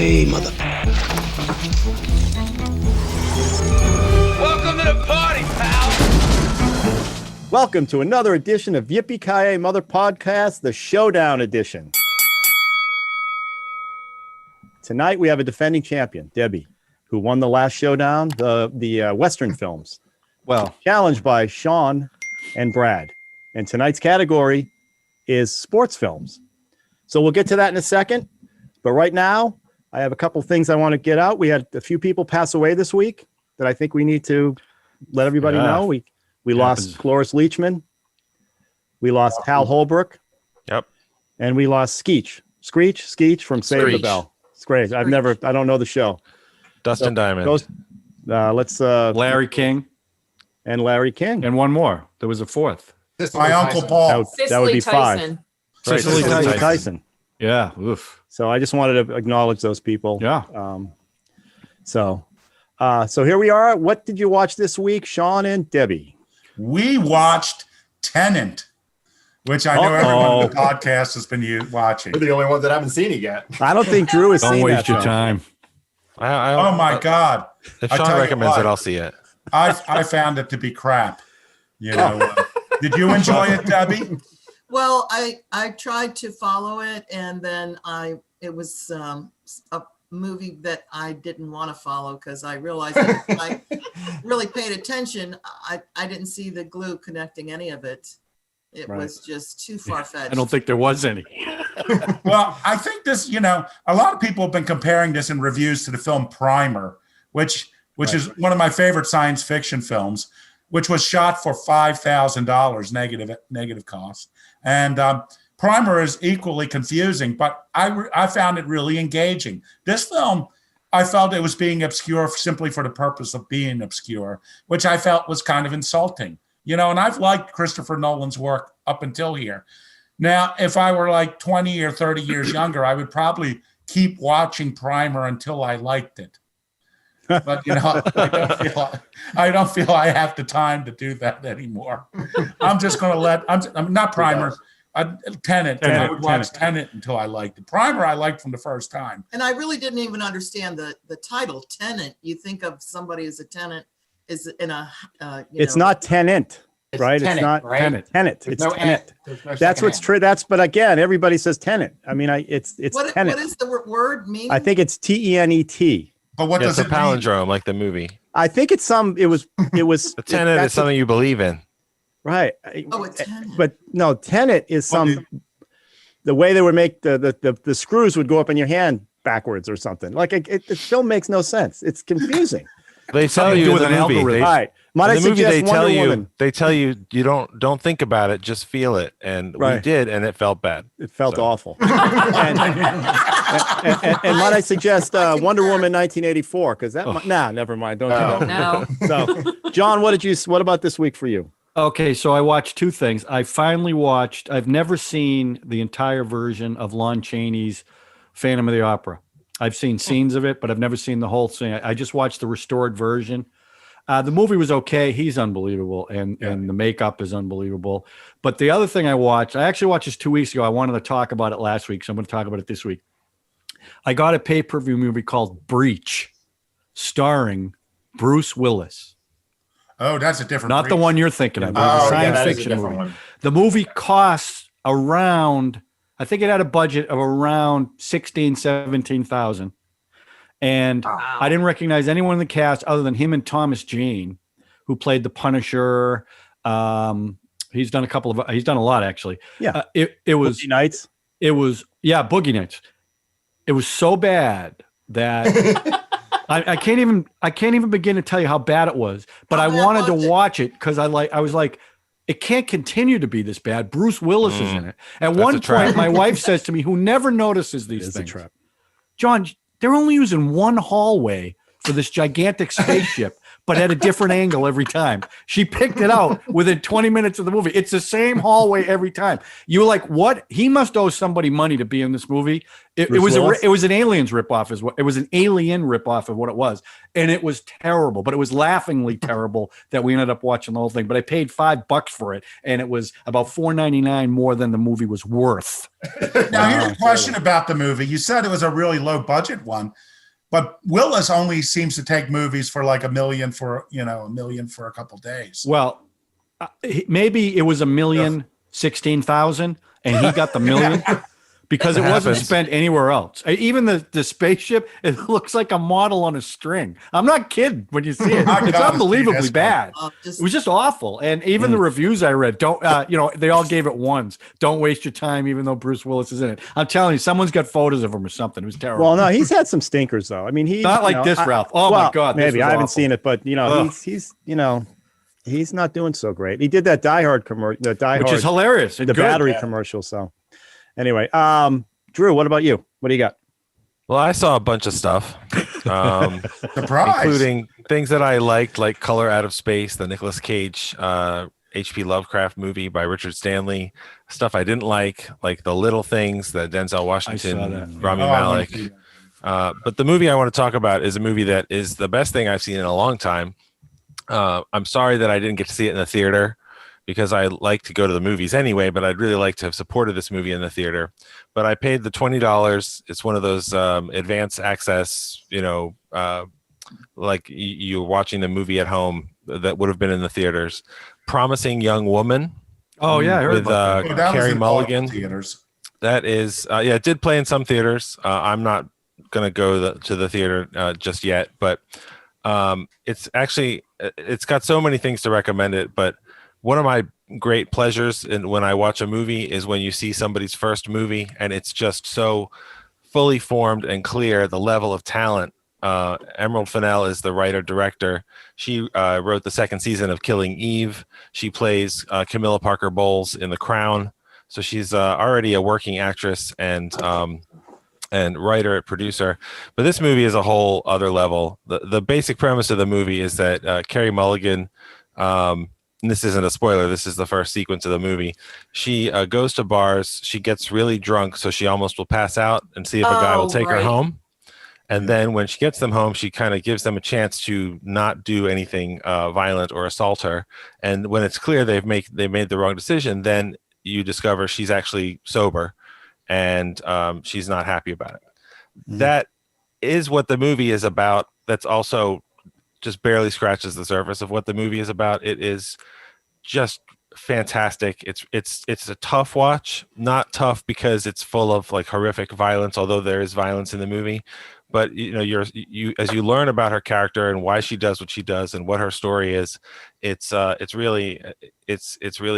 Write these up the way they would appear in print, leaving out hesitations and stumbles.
Yippee-Ki-Yay, mother... Welcome to the party, pal! Welcome to another edition of Yippee-Ki-Yay Mother Podcast, the Showdown edition. Tonight we have a defending champion, Debbie, who won the last Showdown, the Western films. Well, challenged by Sean and Brad. And tonight's category is sports films. So we'll get to that in a second. But right now, I have a couple things I want to get out. We had a few people pass away this week that I think we need to let everybody know. We lost Cloris Leachman. We lost Hal Holbrook. Yep. And we lost Skeech from Save the Bell. It's great. I don't know the show. Dustin Diamond. Larry King. And Larry King. And one more. There was a fourth. My Uncle Paul. That would be five. Cicely Tyson. Yeah. Oof. So I just wanted to acknowledge those people. Yeah. So here we are. What did you watch this week, Sean and Debbie? We watched Tenet, which I know everyone on the podcast has been watching. We're the only ones that haven't seen it yet. I don't think Drew has seen it. Don't waste your time. Oh my God. If Sean recommends it, I'll see it. I found it to be crap. You know, did you enjoy it, Debbie? Well, I tried to follow it, and then it was a movie that I didn't want to follow because I realized that if I really paid attention, I didn't see the glue connecting any of it. It was just too far-fetched. I don't think there was any. Well, I think this, a lot of people have been comparing this in reviews to the film Primer, which is one of my favorite science fiction films, which was shot for $5,000 negative cost. And Primer is equally confusing, but I found it really engaging. This film, I felt it was being obscure simply for the purpose of being obscure, which I felt was kind of insulting. And I've liked Christopher Nolan's work up until here. Now, if I were like 20 or 30 years younger, I would probably keep watching Primer until I liked it. But I don't feel I have the time to do that anymore. I'm just going to I'm not Primer. Tenet. I would watch Tenet until I liked it. Primer I liked from the first time. And I really didn't even understand the title Tenant. You think of somebody as a tenant is in a it's not tenant, right? Tenet, it's not right? Tenant. It's tenant. That's what's true. But again, everybody says tenant. I mean, it's tenant. What does the word mean? I think it's TENET. But what does it's it a palindrome, mean? like the movie. I think it was The tenant is something you believe in. Right. It's tenant. But no, tenant is the way they would make the screws would go up in your hand backwards or something. Like the film makes no sense. It's confusing. They tell you in the movie. Right. Might I suggest Wonder Woman? They tell you don't think about it, just feel it. And we did, and it felt bad. It felt awful. and might I suggest Wonder Woman 1984? Because never mind. Don't do that. No. So, John, what about this week for you? Okay, so I watched two things. I've never seen the entire version of Lon Chaney's Phantom of the Opera. I've seen scenes of it, but I've never seen the whole thing. I just watched the restored version. The movie was okay. He's unbelievable, and the makeup is unbelievable. But the other thing I actually watched this 2 weeks ago. I wanted to talk about it last week, so I'm going to talk about it this week. I got a pay-per-view movie called Breach, starring Bruce Willis. Oh, that's a different. Not the one you're thinking of. It's a science fiction movie. One. The movie costs around, I think it had a budget of around $17,000. And I didn't recognize anyone in the cast other than him and Thomas Jane, who played the Punisher. He's done a lot actually. Yeah. It was Boogie Nights. It was Boogie Nights. It was so bad that I can't even begin to tell you how bad it was. But I wanted to watch it because I was like, it can't continue to be this bad. Bruce Willis is in it. At one point, my wife says to me, who never notices these things, John, they're only using one hallway for this gigantic spaceship, but at a different angle every time. She picked it out within 20 minutes of the movie. It's the same hallway every time. You were like, what? He must owe somebody money to be in this movie. It was an Aliens ripoff, it was an Alien ripoff of what it was, and it was terrible. But it was laughingly terrible that we ended up watching the whole thing. But I paid $5 for it, and it was about $4.99 more than the movie was worth. Now, here's a question about the movie. You said it was a really low budget one, but Willis only seems to take movies for like $1 million for a couple days. Well, maybe it was $1,016,000, and he got the million. Because it wasn't spent anywhere else. Even the spaceship, it looks like a model on a string. I'm not kidding when you see it. It's unbelievably bad. It was just awful. And even the reviews I read, they all gave it ones. Don't waste your time, even though Bruce Willis is in it. I'm telling you, some's got photos of him or something. It was terrible. Well, no, he's had some stinkers though. I mean, he's not like this, Ralph. My God. Maybe I haven't seen it, but he's not doing so great. He did that Die Hard commercial, which is hilarious. The battery commercial. So. Anyway, Drew, what about you? What do you got? Well, I saw a bunch of stuff, including things that I liked, like Color Out of Space, the Nicolas Cage H.P. Lovecraft movie by Richard Stanley. Stuff I didn't like The Little Things, the Denzel Washington, Rami Malek. But the movie I want to talk about is a movie that is the best thing I've seen in a long time. I'm sorry that I didn't get to see it in the theater, because I like to go to the movies anyway, but I'd really like to have supported this movie in the theater. But I paid the $20. It's one of those advanced access, like you're watching the movie at home that would have been in the theaters. Promising Young Woman. Oh, yeah, I heard with about that. Carey Mulligan. Theaters. That is, it did play in some theaters. I'm not going to go to the theater just yet, but it's got so many things to recommend it, but one of my great pleasures when I watch a movie is when you see somebody's first movie and it's just so fully formed and clear, the level of talent. Emerald Fennell is the writer-director. She wrote the second season of Killing Eve. She plays Camilla Parker Bowles in The Crown. So she's already a working actress and writer, producer. But this movie is a whole other level. The basic premise of the movie is that Carey Mulligan, and this isn't a spoiler, this is the first sequence of the movie. She goes to bars, she gets really drunk, so she almost will pass out and see if a guy will take her home. And then when she gets them home, she kind of gives them a chance to not do anything violent or assault her. And when it's clear they made the wrong decision, then you discover she's actually sober and she's not happy about it. Mm-hmm. That is what the movie is about. That's also just barely scratches the surface of what the movie is about. It is just fantastic. It's a tough watch, not tough because it's full of like horrific violence, although there is violence in the movie. But you as you learn about her character and why she does what she does and what her story is, it's really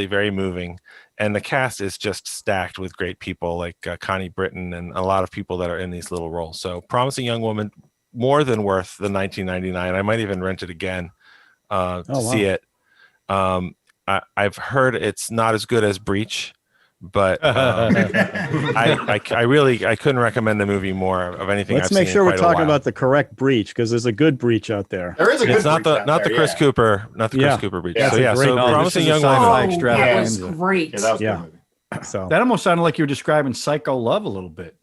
very moving. And the cast is just stacked with great people like Connie Britton and a lot of people that are in these little roles. So Promising Young Woman, more than worth the $19.99. I might even rent it again see it. I've heard it's not as good as Breach, but I couldn't recommend the movie more of anything. Let's make sure we're talking about the correct Breach, because there's a good Breach out there. There is a good Breach. Not the Chris Cooper, Chris Cooper Breach. Yeah, so Promising Young Woman. That was great. Yeah, that was a good movie. So that almost sounded like you were describing Psycho Love a little bit,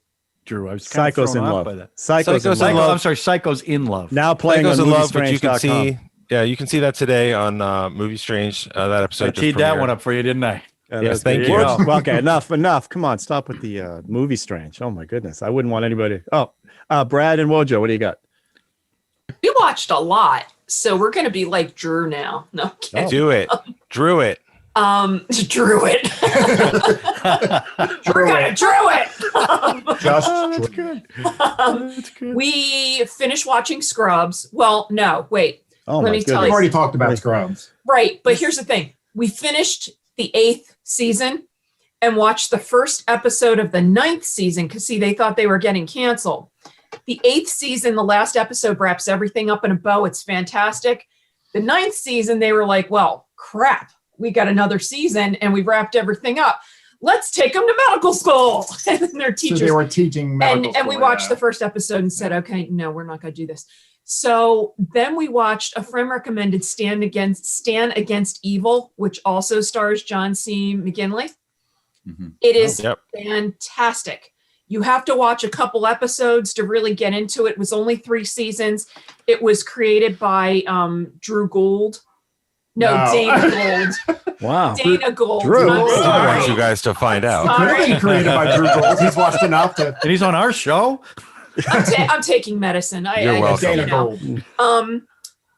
Drew. I was kind Psycho's of in thrown love off by that. Psycho's in Psycho, love. I'm sorry, Psycho's in Love. Now playing Psycho's on in Love, but you can MovieStrange.com. see, you can see that today on Movie Strange. That episode. I teed that one up for you, didn't I? Yes, thank you. Well, okay, enough. Come on, stop with the Movie Strange. Oh my goodness, I wouldn't want anybody. Brad and Wojo, what do you got? We watched a lot, so we're going to be like Drew now. No, I'm kidding. Do it, Drew it. Drew it. We're gonna Drew it. Just That's good. We finished watching Scrubs. Well, no, wait. Let me tell We've you. already talked about Scrubs. Right, but here's the thing. We finished the 8th season and watched the first episode of the 9th season because, see, they thought they were getting canceled. The 8th season, the last episode wraps everything up in a bow. It's fantastic. The 9th season, they were like, well, crap. We got another season and we wrapped everything up. Let's take them to medical school. And then their teachers. So they were teaching medical school. And we watched the first episode and said, okay, no, we're not going to do this. So then we watched, a friend recommended Stand Against Evil, which also stars John C. McGinley. It is fantastic. You have to watch a couple episodes to really get into it. It was only 3 seasons. It was created by Drew Gould. Dana Gould. Wow. Dana Gould. Drew. I'm I sorry. want you guys to find out. Could have been created by Drew Gold. He's watched enough to. And he's on our show. I'm taking medicine. You're welcome. Dana Gold.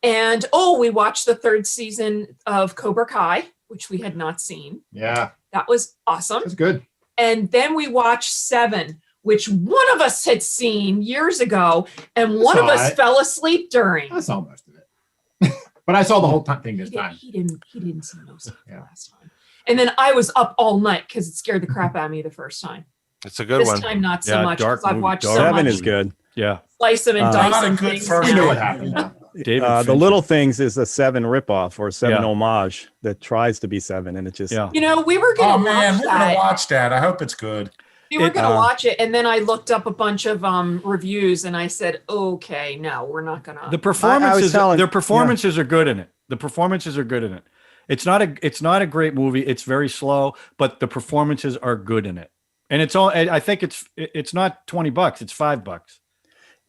And we watched the 3rd season of Cobra Kai, which we had not seen. Yeah, That was awesome. that's good. And then we watched 7, which one of us had seen years ago, and one of Saw us it. fell asleep during. I saw most of it, but I saw the whole thing this time. He didn't see most of it Yeah. last time. And then I was up all night because it scared the crap out of me the first time. It's a good This one. time, not so Yeah, much. dark 'Cause I've movie, watched dark. so 7 much. is good. Yeah. Slice them and dice Not a them good things. first We knew one. what happened. David The Fincher. Little Things is a 7 ripoff or 7 Yeah. homage that tries to be 7, and it just Yeah. You know, we were Oh going to man, watch we're gonna that. watch that. I hope it's good. We were It- going to watch it, and then I looked up a bunch of reviews, and I said, "Okay, no, we're not going The to." performances, telling- their performances are good in it. The performances are good in it. It's not a great movie. It's very slow, but the performances are good in it. And it's all. I think it's not $20. It's $5.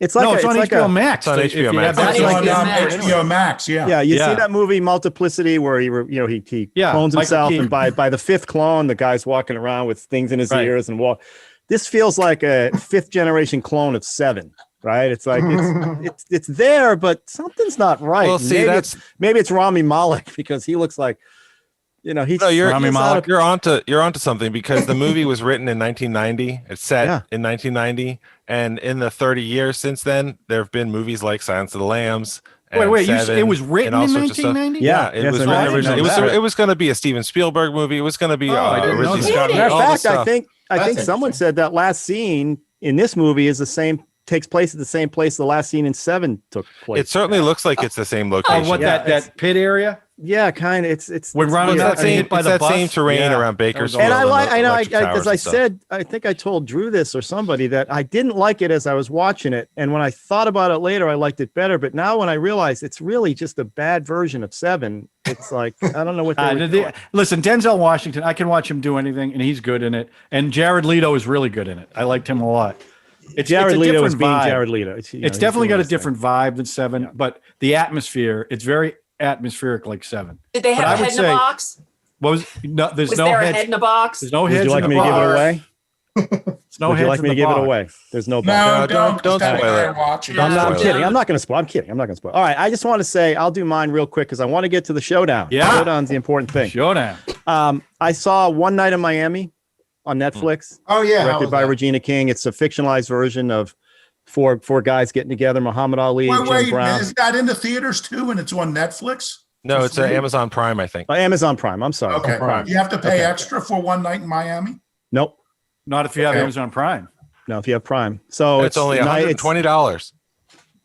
it's like It's on HBO Max. It's on If HBO you Max. have It's It's that- on on Max. HBO Max. Yeah. Yeah, you Yeah. see that movie Multiplicity where he Yeah, clones Michael himself, Keaton. and by the 5th clone, the guy's walking around with things in his Right. ears and walk. This feels like a 5th generation clone of 7, right? It's like it's there, but something's not right. Well, see, maybe it's Rami Malek because he looks like, he's No, you're Rami he's Malek. out of- you're onto something because the movie was written in 1990. It's set Yeah. in 1990, and in the 30 years since then, there have been movies like Silence of the Lambs. And Wait, Seven, it was and written all in sorts of stuff. 1990? Yeah. it Yes, was I written didn't originally. know that. It was going to be a Steven Spielberg movie. It was going to be I didn't know Ridley that. Scott. Matter of all this fact, I stuff. think That's someone interesting. said that last scene in this movie is takes place at the same place the last scene in 7 took place. It certainly looks like it's the same Oh, location. what Yeah, that pit area? Yeah, kind of. It's When Ronald weird. got hit by it's the that bus? same terrain Yeah. around Bakersfield. And I the like, I know, electric towers as I and stuff. said, I think I told Drew this or somebody that I didn't like it as I was watching it. And when I thought about it later, I liked it better. But now when I realize it's really just a bad version of 7, it's like, I don't know what they were doing. Listen, Denzel Washington, I can watch him do anything, and he's good in it. And Jared Leto is really good in it. I liked him a lot. Jared a Leto different is being vibe. Jared Leto. It's he's definitely doing got a his thing. different vibe than 7, but the atmosphere, it's very atmospheric like 7. Did they But I have a would head in a say- box? There's Was no there a heads. head in a box? There's no Would heads. you like in me the to give it box. away? There's no Would you heads like in me to the give it box. away? There's no box. No, No, don't don't stand spoil there it. watching. No, I'm Spoil kidding. it. I'm not going to spoil. I'm kidding. I'm not going to spoil. All right. I just want to say I'll do mine real quick because I want to get to the showdown. Yeah. Showdown's the important thing. Showdown. I saw One Night in Miami on Netflix, Oh yeah, how directed was by that? Regina King. It's a fictionalized version of four guys getting together: Muhammad Ali, Jim Wait, Brown. is that in the theaters too? And it's on Netflix? No, it's free? Amazon Prime, I think. Amazon Prime. I'm sorry. Okay. Prime. You have to pay Okay. extra for One Night in Miami? Nope. Not if you have Okay. Amazon Prime. No, if you have Prime. So It's only $120.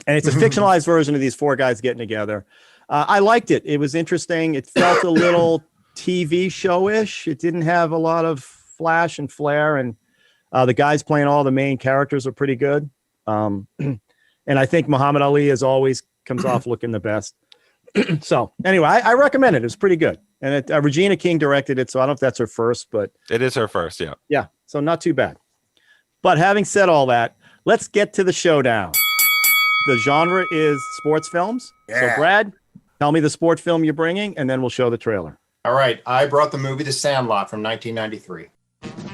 and it's a fictionalized version of these 4 guys getting together. I liked it. It was interesting. It felt a little TV show-ish. It didn't have a lot of flash and flair, and the guys playing all the main characters are pretty good. And I think Muhammad Ali, as always, comes off looking the best. So anyway, I recommend it. It was pretty good. And Regina King directed it, so I don't know if that's her first, but It is her first, yeah. yeah, so not too bad. But having said all that, let's get to the showdown. The genre is sports films. Yeah. So Brad, tell me the sport film you're bringing, and then we'll show the trailer. All right, I brought the movie The Sandlot from 1993.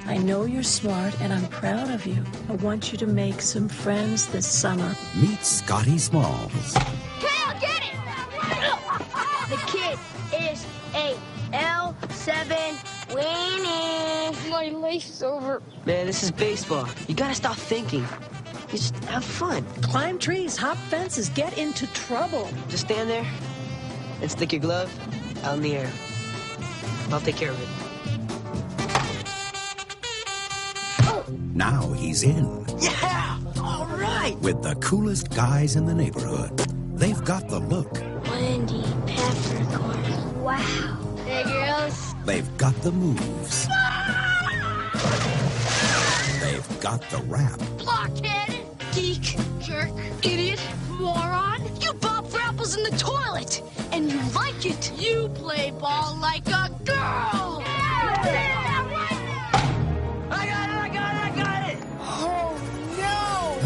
I know you're smart and I'm proud of you. I want you to make some friends this summer. Meet Scotty Smalls. Kale, get it! The kid is a L7 winning. My life is over. Man, this is baseball. You gotta stop thinking. Just have fun. Climb trees, hop fences, get into trouble. Just stand there and stick your glove out in the air. I'll take care of it. Now he's in Yeah! All right! with the coolest guys in the neighborhood. They've got the look. Wendy Peppercorn. Wow. Hey, girls. They've got the moves. They've got the rap. Blockhead. geek, jerk, idiot, moron. You bob for apples in the toilet, and you like it. You play ball like a girl. I got it. Oh, no.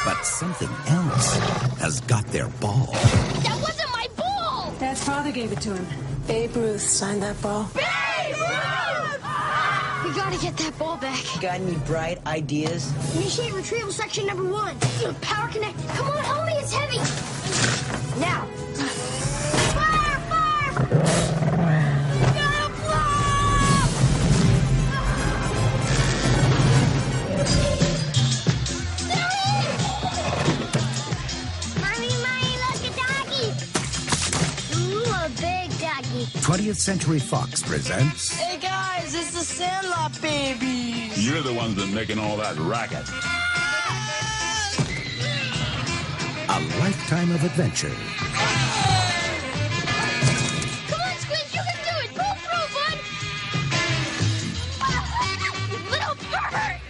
But something else has got their ball. That wasn't my ball. Dad's father gave it to him. Babe Ruth signed that ball. Babe Ruth! We gotta get that ball back. Got any bright ideas? Initiate retrieval section number 1. Power connect. Come on, help me. It's heavy. Now. Fire! Fire! Gotta blow! Mommy, look, a doggy. Ooh, a big doggy. 20th Century Fox presents Hey guys, it's the Sandlot babies. You're the ones that making all that racket. A Lifetime of Adventure. Come on, Squid, you can do it. Pull through, bud. You little pervert.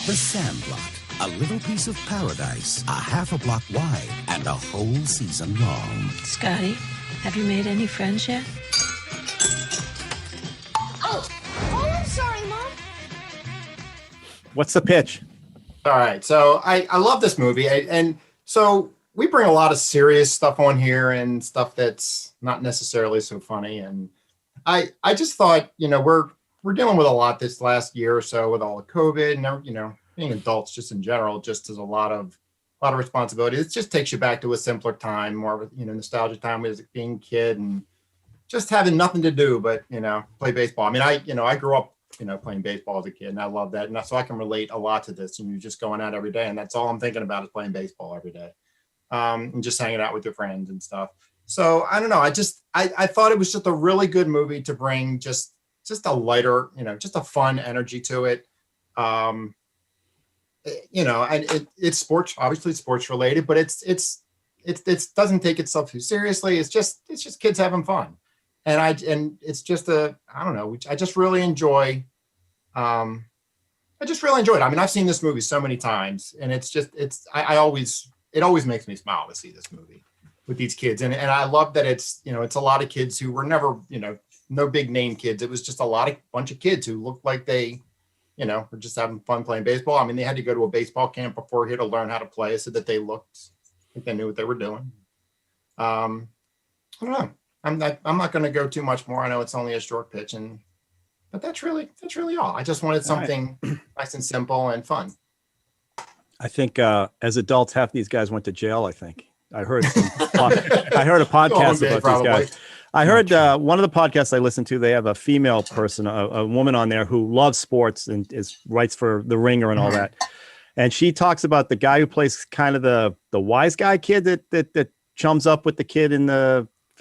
The Sandlot. A little piece of paradise, a half a block wide, and a whole season long. Scotty, have you made any friends yet? Oh, I'm sorry, Mom. What's the pitch? All right. So I love this movie. And so we bring a lot of serious stuff on here and stuff that's not necessarily so funny. And I just thought, we're dealing with a lot this last year or so with all the COVID and, being adults just in general, just is a lot of responsibility. It just takes you back to a simpler time, more of a, nostalgia time as being a kid and just having nothing to do but, play baseball. I mean, I grew up, playing baseball as a kid and I love that. And so I can relate a lot to this and you're just going out every day. And that's all I'm thinking about is playing baseball every day. And just hanging out with your friends and stuff. So I don't know. I thought it was just a really good movie to bring just a lighter, just a fun energy to it. And it's sports, obviously it's sports related, but it doesn't take itself too seriously. It's just kids having fun. And it's just I don't know, I just really enjoy, I just really enjoyed it. I mean, I've seen this movie so many times and it always makes me smile to see this movie with these kids. And I love that it's a lot of kids who were never, no big name kids. It was just bunch of kids who looked like they, we're just having fun playing baseball. I mean, they had to go to a baseball camp before here to learn how to play so that they looked like they knew what they were doing. I don't know. I'm not going to go too much more. I know it's only a short pitch, but that's really all. I just wanted something nice and simple and fun. I think as adults, half these guys went to jail. I think I heard I heard a podcast about these guys. I heard one of the podcasts I listened to, they have a female person, a woman on there who loves sports and writes for The Ringer and all that. And she talks about the guy who plays kind of the wise guy kid that chums up with the kid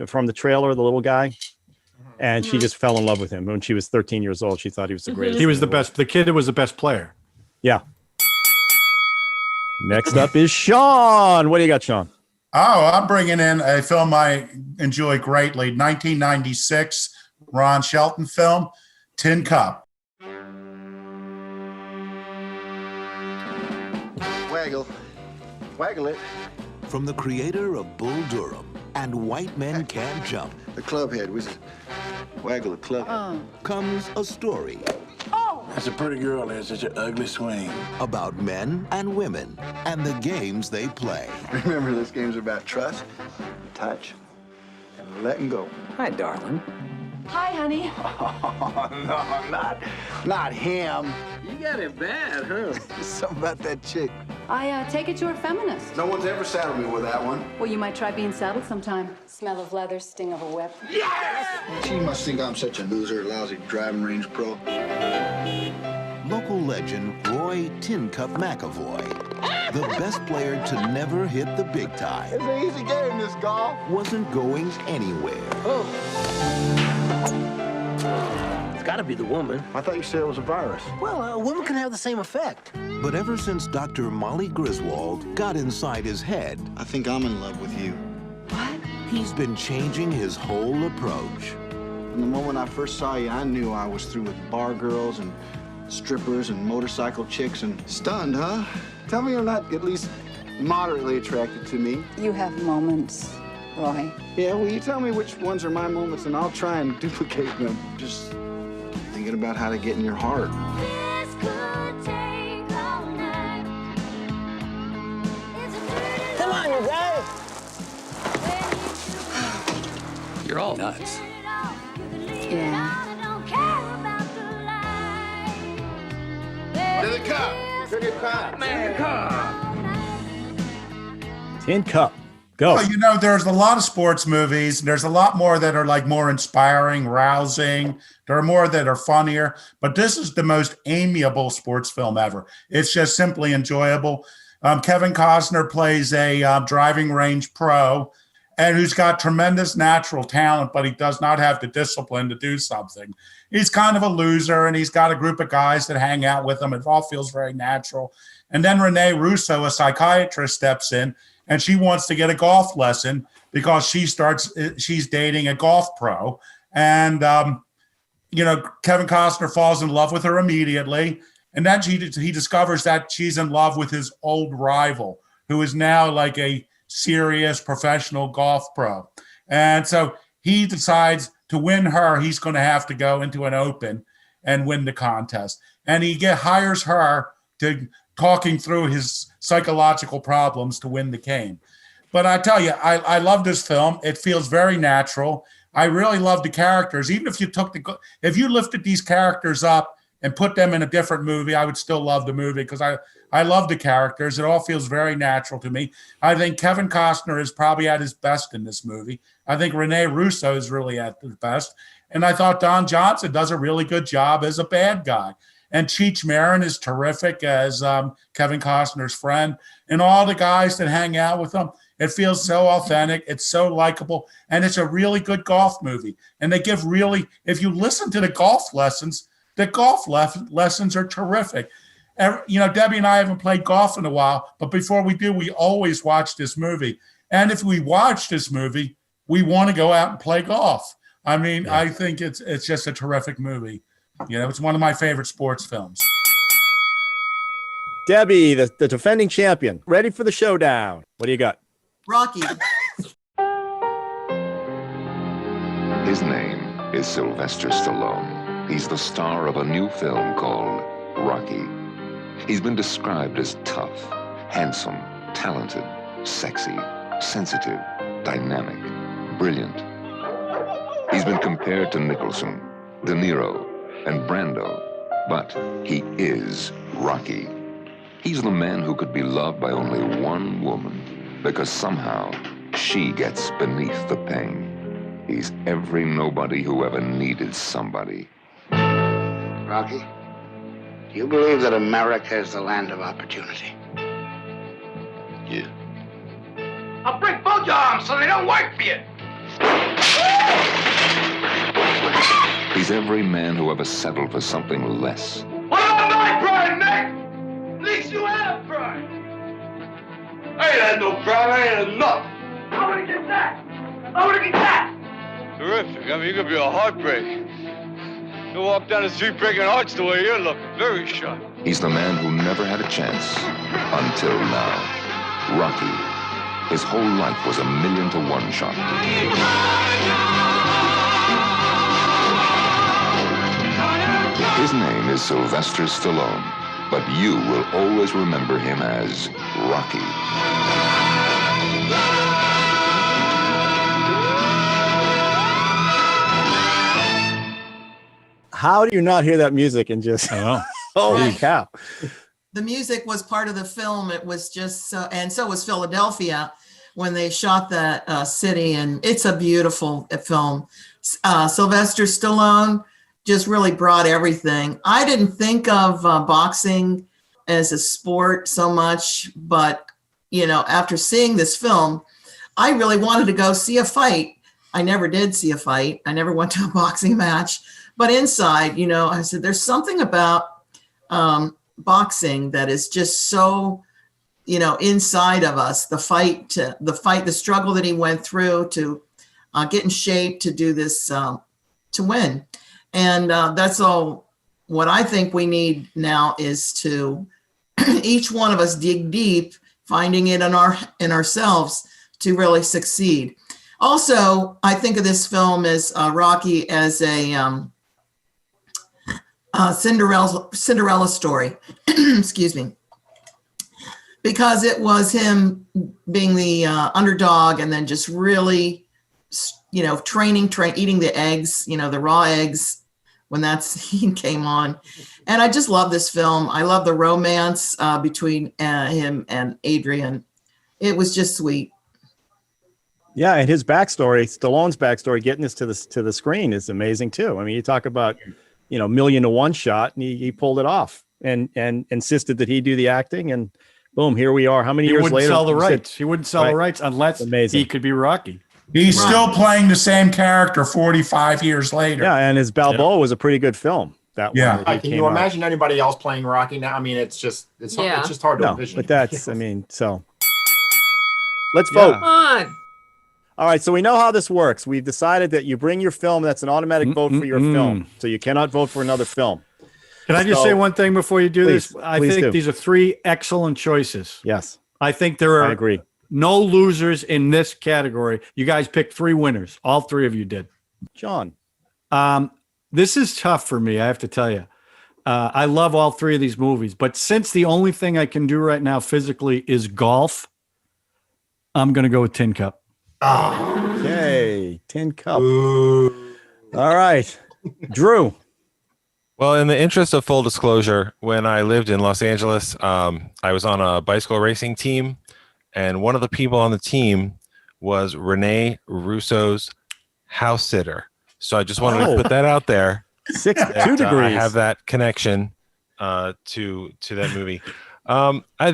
from the trailer, the little guy. And she just fell in love with him. When she was 13 years old, she thought he was the greatest. He was the best. The kid was the best player. Yeah. Next up is Sean. What do you got, Sean? Oh, I'm bringing in a film I enjoy greatly. 1996, Ron Shelton film, Tin Cup. Waggle it. From the creator of Bull Durham and White Men Can't Jump. The clubhead, waggle the clubhead. Comes a story. That's a pretty girl, there's such an ugly swing. About men and women and the games they play. Remember, this game's about trust, touch, and letting go. Hi, darling. Hi, honey. Oh, no, not him. You got it bad, huh? Something about that chick. I take it you're a feminist. No one's ever saddled me with that one. Well, you might try being saddled sometime. Smell of leather, sting of a whip. Yes! She must think I'm such a loser, lousy driving range pro. Local legend Roy Tin Cup McAvoy, the best player to never hit the big time. It's an easy game, this golf. Wasn't going anywhere. It's got to be the woman. I thought you said it was a virus. Well, a woman can have the same effect. But ever since Dr. Molly Griswold got inside his head, I think I'm in love with you. What? he's been changing his whole approach. From the moment I first saw you, I knew I was through with bar girls and strippers and motorcycle chicks and stunned, huh? Tell me you're not at least moderately attracted to me. You have moments, Roy. Yeah, well, you tell me which ones are my moments and I'll try and duplicate them. Just thinking about how to get in your heart. Come on, you guys. You're all nuts. Yeah. To the cup! To the cup! Tin Cup. Go. Well, you know, there's a lot of sports movies. There's a lot more that are like more inspiring, rousing. There are more that are funnier. But this is the most amiable sports film ever. It's just simply enjoyable. Kevin Costner plays a driving range pro and who's got tremendous natural talent, but he does not have the discipline to do something. He's kind of a loser, and he's got a group of guys that hang out with him. It all feels very natural. And then Renee Russo, a psychiatrist, steps in, and she wants to get a golf lesson because she's dating a golf pro. And, Kevin Costner falls in love with her immediately. And then he discovers that she's in love with his old rival, who is now like a serious professional golf pro. And so he decides to win her, he's going to have to go into an open and win the contest. And he hires her to talking through his psychological problems to win the game. But I tell you, I love this film. It feels very natural. I really love the characters. Even if you lifted these characters up and put them in a different movie, I would still love the movie because I love the characters. It all feels very natural to me. I think Kevin Costner is probably at his best in this movie. I think Renee Russo is really at his best. And I thought Don Johnson does a really good job as a bad guy. And Cheech Marin is terrific as Kevin Costner's friend. And all the guys that hang out with him, it feels so authentic. It's so likable. And it's a really good golf movie. And they give if you listen to the golf lessons are terrific. Debbie and I haven't played golf in a while, but before we do, we always watch this movie. And if we watch this movie, we want to go out and play golf. I mean, I think it's just a terrific movie. It's one of my favorite sports films. Debbie, the defending champion, ready for the showdown. What do you got? Rocky. His name is Sylvester Stallone. He's the star of a new film called Rocky. He's been described as tough, handsome, talented, sexy, sensitive, dynamic, brilliant. He's been compared to Nicholson, De Niro, and Brando, but he is Rocky. He's the man who could be loved by only one woman because somehow she gets beneath the pain. He's every nobody who ever needed somebody. Rocky, do you believe that America is the land of opportunity? Yeah. I'll break both your arms so they don't work for you. He's every man who ever settled for something less. What about my pride, Nick? At least you have pride. I ain't had no pride. I ain't had enough. I want to get that. I want to get that. Terrific. I mean, you could be a heartbreak. You walk down the street breaking hearts the way you're looking. Very sharp. He's the man who never had a chance until now. Rocky. His whole life was a 1,000,000-to-1 shot. His name is Sylvester Stallone, but you will always remember him as Rocky. How do you not hear that music and just, holy cow. The music was part of the film. It was just so, and so was Philadelphia when they shot that city, and it's a beautiful film. Sylvester Stallone just really brought everything. I didn't think of boxing as a sport so much, but after seeing this film, I really wanted to go see a fight. I never did see a fight. I never went to a boxing match, but inside, I said, there's something about boxing that is just so, inside of us. The struggle that he went through to get in shape to do this to win. And that's all. What I think we need now is to each one of us dig deep, finding it in ourselves to really succeed. Also, I think of this film as Rocky as a Cinderella story. Excuse me. Because it was him being the underdog and then just really, eating the eggs, the raw eggs when that scene came on. And I just love this film. I love the romance between him and Adrian. It was just sweet. Yeah, and his backstory, Stallone's backstory, getting this to the screen is amazing too. I mean, you talk about, million to one shot, and he pulled it off and insisted that he do the acting, and boom, here we are. How many years later? He wouldn't sell the rights unless he could be Rocky. He's still playing the same character 45 years later. Yeah, and his Balboa was a pretty good film. That one. Can you imagine anybody else playing Rocky now? I mean, it's just hard to envision. But that's, so let's vote. Come on. All right, so we know how this works. We've decided that you bring your film. That's an automatic vote for your film. So you cannot vote for another film. Can I just say one thing before you do this? I think these are 3 excellent choices. Yes. I think there are I agree. No losers in this category. You guys picked 3 winners. All 3 of you did. John. This is tough for me, I have to tell you. I love all 3 of these movies, but since the only thing I can do right now physically is golf, I'm going to go with Tin Cup. Okay, Tin Cup. Ooh. All right, Drew. Well, in the interest of full disclosure, when I lived in Los Angeles, I was on a bicycle racing team, and one of the people on the team was Rene Russo's house sitter. So I just wanted to put that out there. 2 degrees. I have that connection to that movie.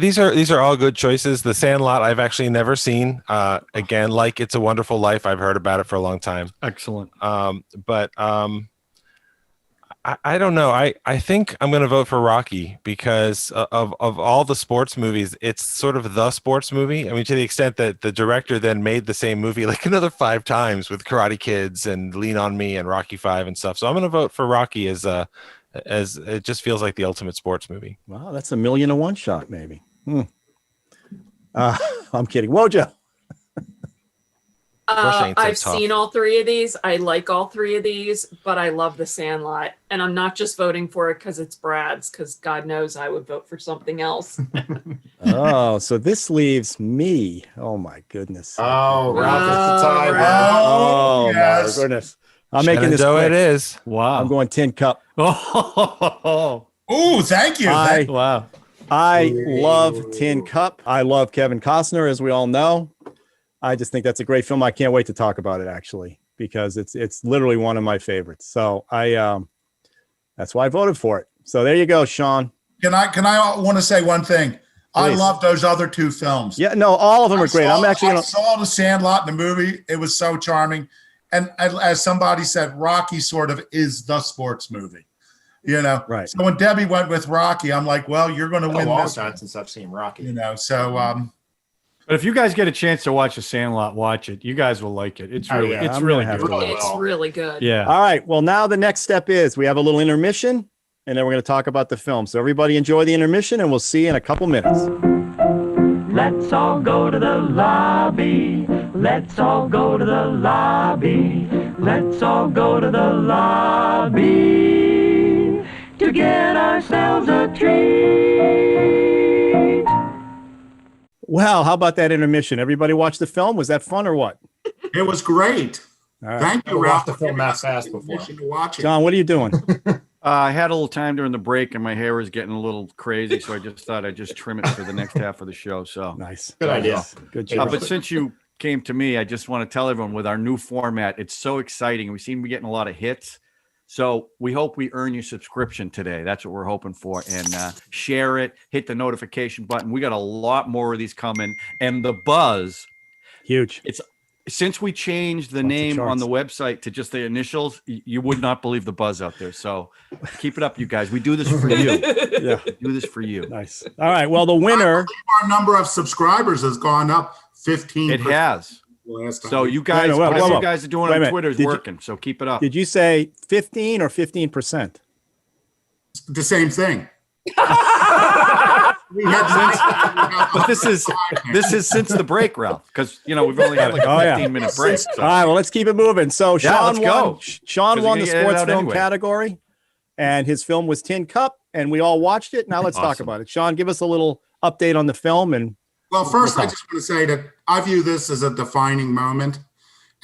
These are all good choices. The Sandlot I've actually never seen. Again, like It's a Wonderful Life, I've heard about it for a long time. Excellent. But I don't know. I think I'm going to vote for Rocky because of all the sports movies, it's sort of the sports movie. I mean, to the extent that the director then made the same movie like another 5 times with Karate Kids and Lean on Me and Rocky 5 and stuff. So I'm going to vote for Rocky as it just feels like the ultimate sports movie. Wow, that's a 1,000,000 to 1 shot, maybe. I'm kidding. Wojo. I've seen all 3 of these. I like all 3 of these, but I love The Sandlot. And I'm not just voting for it because it's Brad's, because God knows I would vote for something else. Oh, so this leaves me. Oh, my goodness. Oh, Ralph is the tie. Oh, yes. My goodness. I'm making this quick. It is. Wow. I'm going Tin Cup. Oh, thank you. Wow. I love Tin Cup. I love Kevin Costner, as we all know. I just think that's a great film. I can't wait to talk about it, actually, because it's literally one of my favorites. So that's why I voted for it. So there you go, Sean. Can I want to say one thing? Please. I love those other 2 films. Yeah, no, all of them are great. I saw The Sandlot in the movie. It was so charming. And as somebody said, Rocky sort of is the sports movie, Right. So when Debbie went with Rocky, I'm like, well, you're going to win this. Time since I've seen Rocky. So. But if you guys get a chance to watch The Sandlot, watch it. You guys will like it. It's really, it's really good. It's really good. Yeah. All right. Well, now the next step is we have a little intermission, and then we're going to talk about the film. So everybody enjoy the intermission, and we'll see you in a couple minutes. Let's all go to the lobby. Let's all go to the lobby. Let's all go to the lobby to get ourselves a treat. Well, how about that intermission? Everybody watch the film? Was that fun or what? It was great. Right. Thank you, I Ralph. watched the film that fast before. John, what are you doing? I had a little time during the break, and my hair was getting a little crazy, so I just thought I'd just trim it for the next half of the show. So nice. Good idea. Good job. But since you came to me, I just want to tell everyone with our new format, it's so exciting. We seem to be getting a lot of hits. So we hope we earn your subscription today. That's what we're hoping for. And share it, hit the notification button. We got a lot more of these coming. And the buzz, huge. It's since we changed the name on the website to just the initials, you would not believe the buzz out there. So keep it up, you guys. We do this for you. Yeah, we do this for you. Nice. All right. Well, the winner. Our number of subscribers has gone up 15%. It has. last time. So you guys, Wait a minute, what whoa. you guys are doing Wait a on minute. Twitter is Did you- working. So keep it up. Did you say 15 or 15%? The same thing. But this is since the break, Ralph, because we've only had like a 15-minute break. So. All right, well, let's keep it moving. So Yeah, Sean let's won. go. Sean 'Cause won you're the gonna get it sports out film anyway. category, and his film was Tin Cup, and we all watched it. Now let's talk Awesome. about it. Sean, give us a little update on the film. And Well, first, I just want to say that I view this as a defining moment.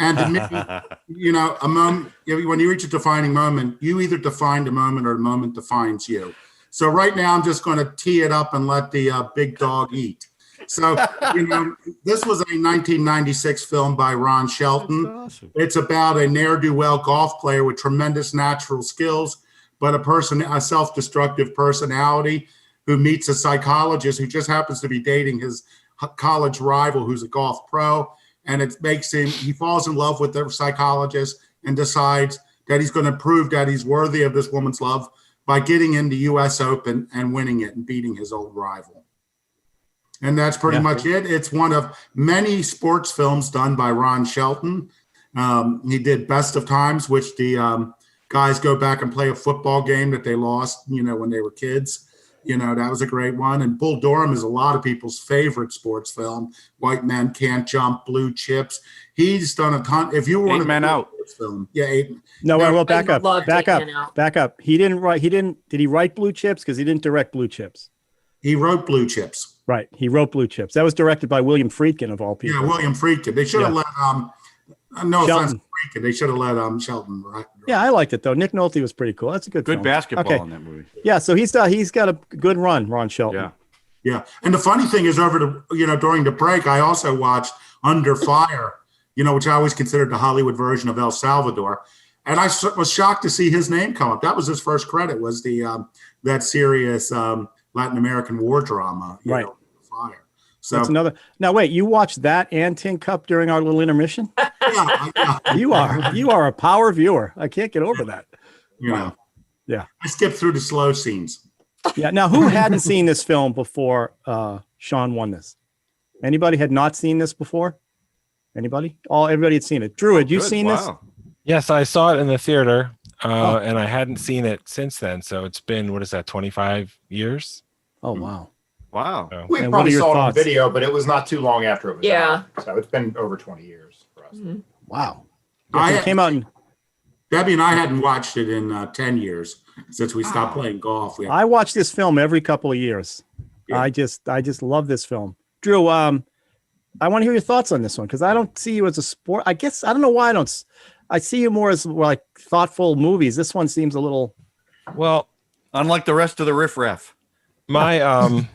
And to me, a moment, when you reach a defining moment, you either define the moment or the moment defines you. So right now, I'm just going to tee it up and let the big dog eat. So, this was a 1996 film by Ron Shelton. Awesome. It's about a ne'er-do-well golf player with tremendous natural skills, but a self-destructive personality who meets a psychologist who just happens to be dating his college rival who's a golf pro. And it makes he falls in love with the psychologist and decides that he's going to prove that he's worthy of this woman's love by getting in the U.S. Open and winning it and beating his old rival. And that's pretty much it. It's one of many sports films done by Ron Shelton. He did Best of Times, which the guys go back and play a football game that they lost, when they were kids. That was a great one. And Bull Durham is a lot of people's favorite sports film. White Men Can't Jump, Blue Chips. He's done a ton. If you were 8 Men Out film, yeah, 8. No, well, back I up. loved Back 8 up. Men Out. Back up. Did he write Blue Chips? Because he didn't direct Blue Chips. He wrote Blue Chips. Right. He wrote Blue Chips. That was directed by William Friedkin, of all people. Yeah, William Friedkin. They should have let no Shelton. offense to Friedkin. They should have let Shelton. Right. Yeah, I liked it though. Nick Nolte was pretty cool. That's a good Good film. basketball Okay. in that movie. Yeah, so he's got a good run, Ron Shelton. Yeah. Yeah, and the funny thing is, during the break, I also watched Under Fire, which I always considered the Hollywood version of El Salvador, and I was shocked to see his name come up. That was his first credit, was the that serious Latin American war drama, Right. Fire. So That's another. Now wait, you watched that and Tin Cup during our little intermission? yeah, You are a power viewer. I can't get over that. Yeah. I skipped through the slow scenes. Yeah. Now, who hadn't seen this film before Sean won this? Anybody had not seen this before? Anybody? Everybody had seen it. Drew, had you seen this? Yes, I saw it in the theater, and I hadn't seen it since then. So it's been, 25 years? Oh, wow. Wow. So, We And what probably are your saw it on thoughts? video, but it was not too long after it was Yeah. out. So it's been over 20 years for us. Mhm. Wow. Yeah, it came out in. Debbie and I hadn't watched it in 10 years since we stopped playing golf. I watch this film every couple of years. Yeah. I just love this film. Drew, I want to hear your thoughts on this one because I don't see you as a sport. I guess I don't know why I see you more as like thoughtful movies. This one seems a little. Well, unlike the rest of the riffraff. My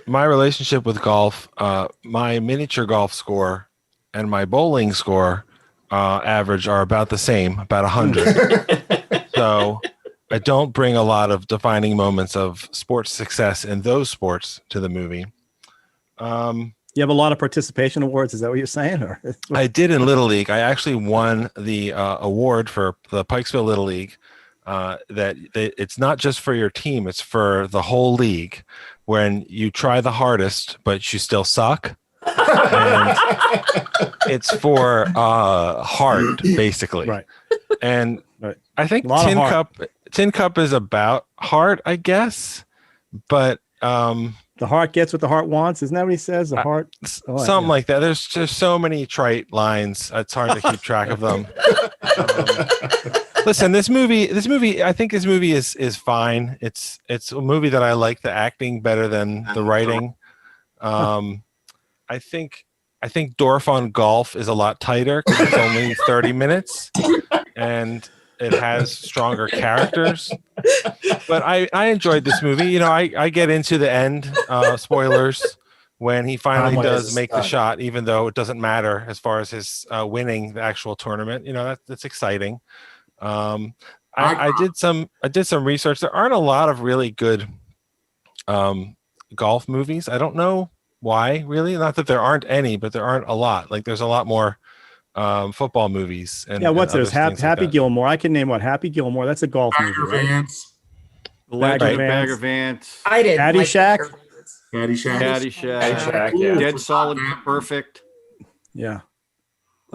my relationship with golf, my miniature golf score and my bowling score average are about the same, about 100. So I don't bring a lot of defining moments of sports success in those sports to the movie. You have a lot of participation awards. Is that what you're saying? Or I did in Little League. I actually won the award for the Pikesville Little League. It's not just for your team; it's for the whole league. When you try the hardest, but you still suck. And it's for heart, basically. Right. And Right. I think A lot of Tin Cup is about heart, I guess. But the heart gets what the heart wants. Isn't that what he says? The heart. something like that. There's just so many trite lines. It's hard to keep track of them. Listen, this movie. I think this movie is fine. It's a movie that I like the acting better than the writing. I think Dorf on Golf is a lot tighter because it's only 30 minutes and it has stronger characters. But I enjoyed this movie. I get into the end, spoilers, when he finally does make the shot, even though it doesn't matter as far as his winning the actual tournament. That's exciting. I did some research. There aren't a lot of really good golf movies. I don't know why, really. Not that there aren't any, but there aren't a lot. Like there's a lot more football movies. And there's things like Happy that. Gilmore. I can name one. Happy Gilmore. That's a golf movie, right? Vance. The Legend of Bagger Bagger Vance. I did. Caddyshack. Caddyshack. Caddyshack. Caddyshack, yeah. Dead Solid Perfect. Yeah.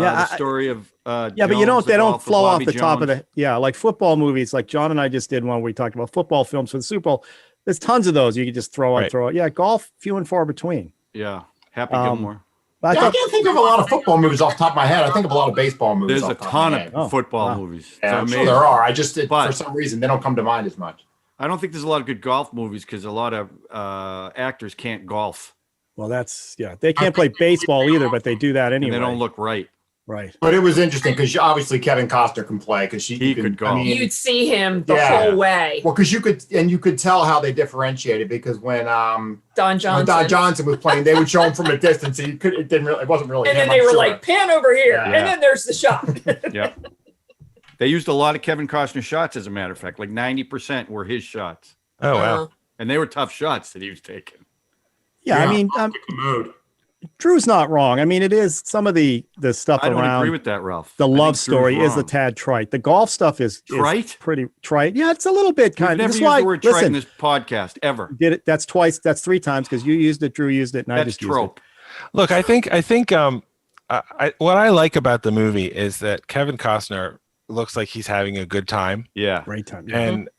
the story of but Jones, they the don't golf flow of off Bobby the top of Jones. like football movies. Like John and I just did one where we talked about football films for the Super Bowl. There's tons of those you can just throw out. Yeah, golf, few and far between. Yeah, Happy Gilmore. I can't think of a lot of football movies off the top of my head. I think of a lot of baseball movies. There's a ton of football movies. Yeah, I'm It's sure there amazing. are. I just for some reason they don't come to mind as much. I don't think there's a lot of good golf movies because a lot of actors can't golf. Well, they can't play baseball either, but they do that anyway. And they don't look right. Right. But it was interesting because obviously Kevin Costner can play because he could go. You'd see him the whole way. Well, because you could tell how they differentiated because when Don Johnson was playing, they would show him from a distance. And it wasn't really. And him, then they I'm were sure. like, pan over here, Yeah. and then there's the shot. Yeah. They used a lot of Kevin Costner shots, as a matter of fact. Like 90% were his shots. Oh, wow. And they were tough shots that he was taking. Yeah, I mean, Drew's not wrong. I mean, it is some of the stuff I don't around. agree with that, Ralph. The I love think Drew's story is a wrong. tad trite. The golf stuff is Trite? pretty trite. Yeah, it's a little bit kind We've of. never That's used why, the word trite listen, in this podcast, ever. did it? That's twice. That's three times because you used it, Drew used it, and I That's just used trope. Look, I think what I like about the movie is that Kevin Costner looks like he's having a good time. Yeah. Great time. Yeah. And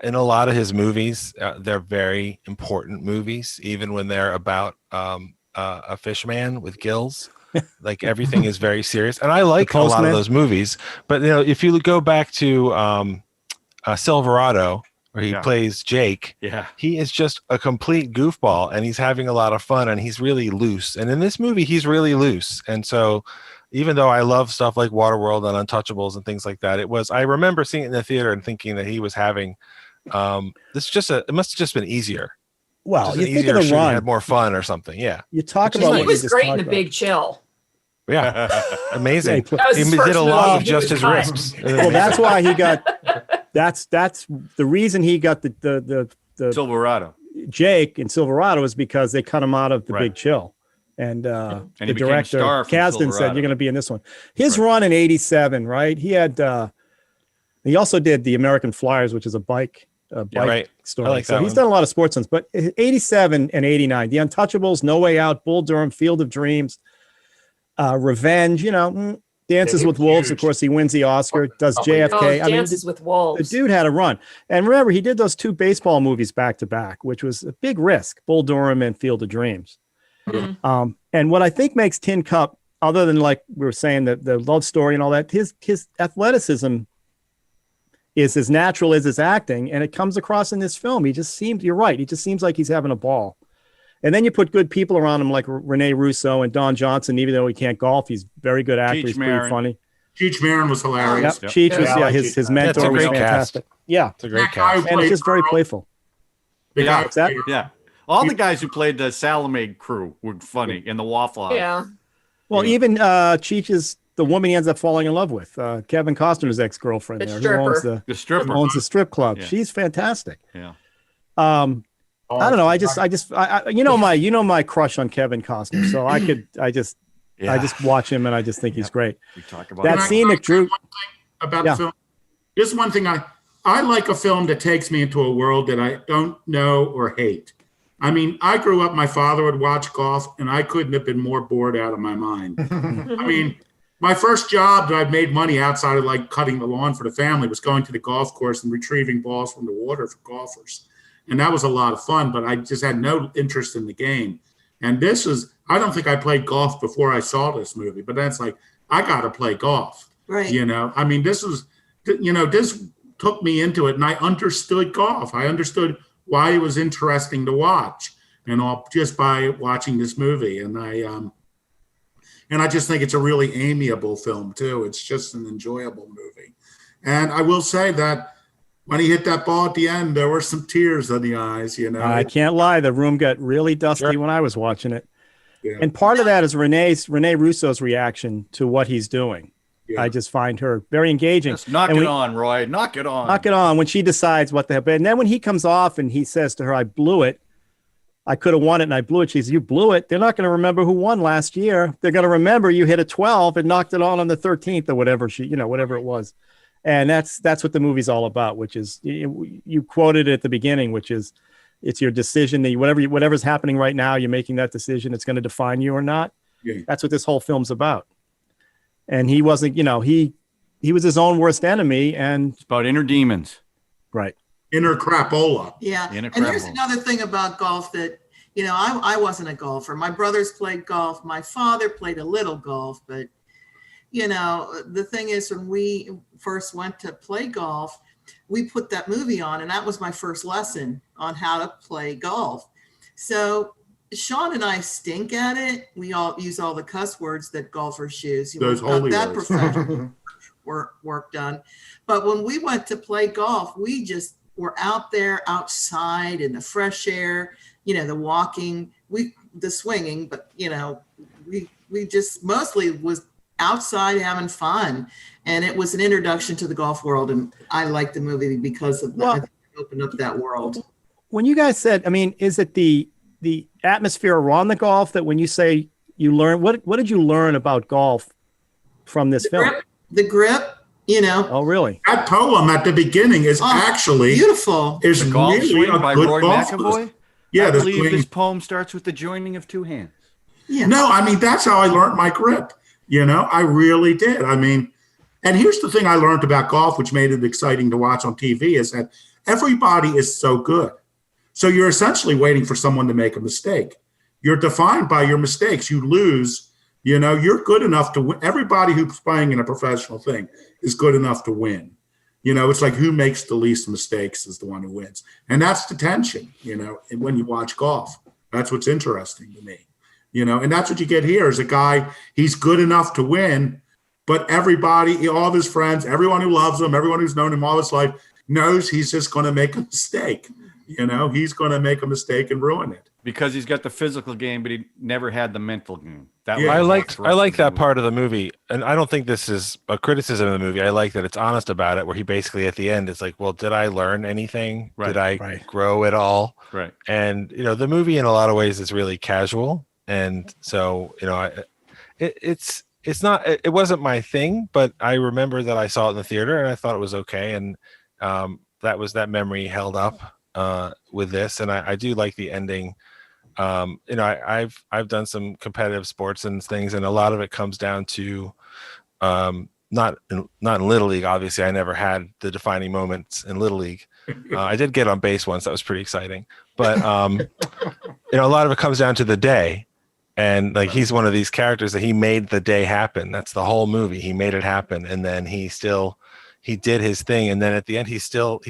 in a lot of his movies, they're very important movies, even when they're about a fish man with gills. Like everything is very serious. And I like a lot of those movies. But if you go back to Silverado, where he plays Jake, he is just a complete goofball and he's having a lot of fun and he's really loose. And in this movie, he's really loose. And so even though I love stuff like Waterworld and Untouchables and things like that, I remember seeing it in the theater and thinking that he was having it must have just been easier. Well, Just you an think of easier the shoot, run. had more fun or something. Yeah. You talk He about what you was just great in talked The about. Big Chill. Yeah. Amazing. That was He his did first a lot movie. of just his Cut. risks. Well, that's why he got. That's the reason he got the Silverado. Jake in Silverado is because they cut him out of The Right. Big Chill. And he the became director, star from Kasdan, said, Silverado. you're going to be in this one. His run in 87, right? He had, he also did The American Flyers, which is a bike right. story. I like so that he's one. done a lot of sports ones, but 87 and 89, The Untouchables, No Way Out, Bull Durham, Field of Dreams, Revenge, Dances Yeah, with Wolves. Of course, he wins the Oscar, does JFK. Oh, Dances with Wolves. The dude had a run. And remember, he did those two baseball movies back to back, which was a big risk, Bull Durham and Field of Dreams. Mhm. And what I think makes Tin Cup, other than like we were saying, the love story and all that, his athleticism is as natural as his acting. And it comes across in this film. You're right. He just seems like he's having a ball. And then you put good people around him like Rene Russo and Don Johnson, even though he can't golf, he's a very good actor. Cheech He's pretty Marin. funny. Cheech Marin was hilarious. Yep. Cheech was, his mentor was great cast. fantastic. Yeah. It's a great That guy cast. who And it's played just very Carl- playful. the guy who What's that? played- Yeah. All the guys who played the Salome crew were funny in the Waffle House. Yeah. Well, even Cheech's, the woman he ends up falling in love with, Kevin Costner's ex-girlfriend The there, stripper. who owns the stripper. owns the strip club. Yeah. She's fantastic. Yeah. I don't know. I my crush on Kevin Costner. So I just watch him and I just think he's great. We talk about That Can I scene that Drew, about Yeah. the film. Just one thing I like a film that takes me into a world that I don't know or hate. I mean, I grew up, my father would watch golf, and I couldn't have been more bored out of my mind. I mean, my first job that I've made money outside of like cutting the lawn for the family was going to the golf course and retrieving balls from the water for golfers. And that was a lot of fun, but I just had no interest in the game. And I don't think I played golf before I saw this movie, but that's like, I got to play golf. Right. I mean, this took me into it and I understood golf. I understood why it was interesting to watch and all just by watching this movie. And I just think it's a really amiable film too. It's just an enjoyable movie. And I will say that when he hit that ball at the end, there were some tears in the eyes, I can't lie. The room got really dusty when I was watching it. Yeah. And part of that is Rene Russo's reaction to what he's doing. Yeah. I just find her very engaging. Just knock And it we- on, Roy. Knock it on. Knock it on when she decides what the hell. And then when he comes off and he says to her, I blew it. I could have won it and I blew it. She says, you blew it. They're not going to remember who won last year. They're going to remember you hit a 12 and knocked it on the 13th or whatever whatever it was. And that's what the movie's all about, which is you quoted it at the beginning, which is it's your decision that whatever's happening right now, you're making that decision. It's going to define you or not. Yeah. That's what this whole film's about. and he wasn't, he was his own worst enemy, and it's about inner demons. Right. Inner crapola. Yeah. And here's another thing about golf that, I wasn't a golfer. My brothers played golf. My father played a little golf, but the thing is, when we first went to play golf, we put that movie on, and that was my first lesson on how to play golf. So Sean and I stink at it. We all use all the cuss words that golfers use. Those holy that words. professional work done. But when we went to play golf, we just were out there outside in the fresh air, the walking, the swinging, but we just mostly was outside having fun, and it was an introduction to the golf world, and I liked the movie because of that. I think it opened up that world. When you guys said, is it the atmosphere around the golf that when you say you learn, what did you learn about golf from this film? The grip, Oh, really? That poem at the beginning is actually beautiful. Is The Golf really Swing a by good Roy golf McAvoy. Yeah, I the believe swing. this poem starts with the joining of two hands. Yeah. No, that's how I learned my grip. I really did. And here's the thing I learned about golf, which made it exciting to watch on TV, is that everybody is so good. So you're essentially waiting for someone to make a mistake. You're defined by your mistakes. You lose, you're good enough to win. Everybody who's playing in a professional thing is good enough to win. It's like who makes the least mistakes is the one who wins. And that's the tension, and when you watch golf. That's what's interesting to me. And that's what you get here is a guy, he's good enough to win, but everybody, all of his friends, everyone who loves him, everyone who's known him all his life knows he's just going to make a mistake. He's going to make a mistake and ruin it. Because he's got the physical game, but he never had the mental game. Yeah. I like that part of the movie, and I don't think this is a criticism of the movie. I like that it's honest about it, where he basically at the end is like, well, did I learn anything? Right, did I grow at all? Right. And the movie in a lot of ways is really casual, and so it wasn't my thing, but I remember that I saw it in the theater and I thought it was okay, and that memory held up with this, and I do like the ending. I've done some competitive sports and things, and a lot of it comes down to not in Little League. Obviously, I never had the defining moments in Little League. I did get on base once. That was pretty exciting. But a lot of it comes down to the day. And like he's one of these characters that he made the day happen. That's the whole movie. He made it happen, and then he did his thing, and then at the end he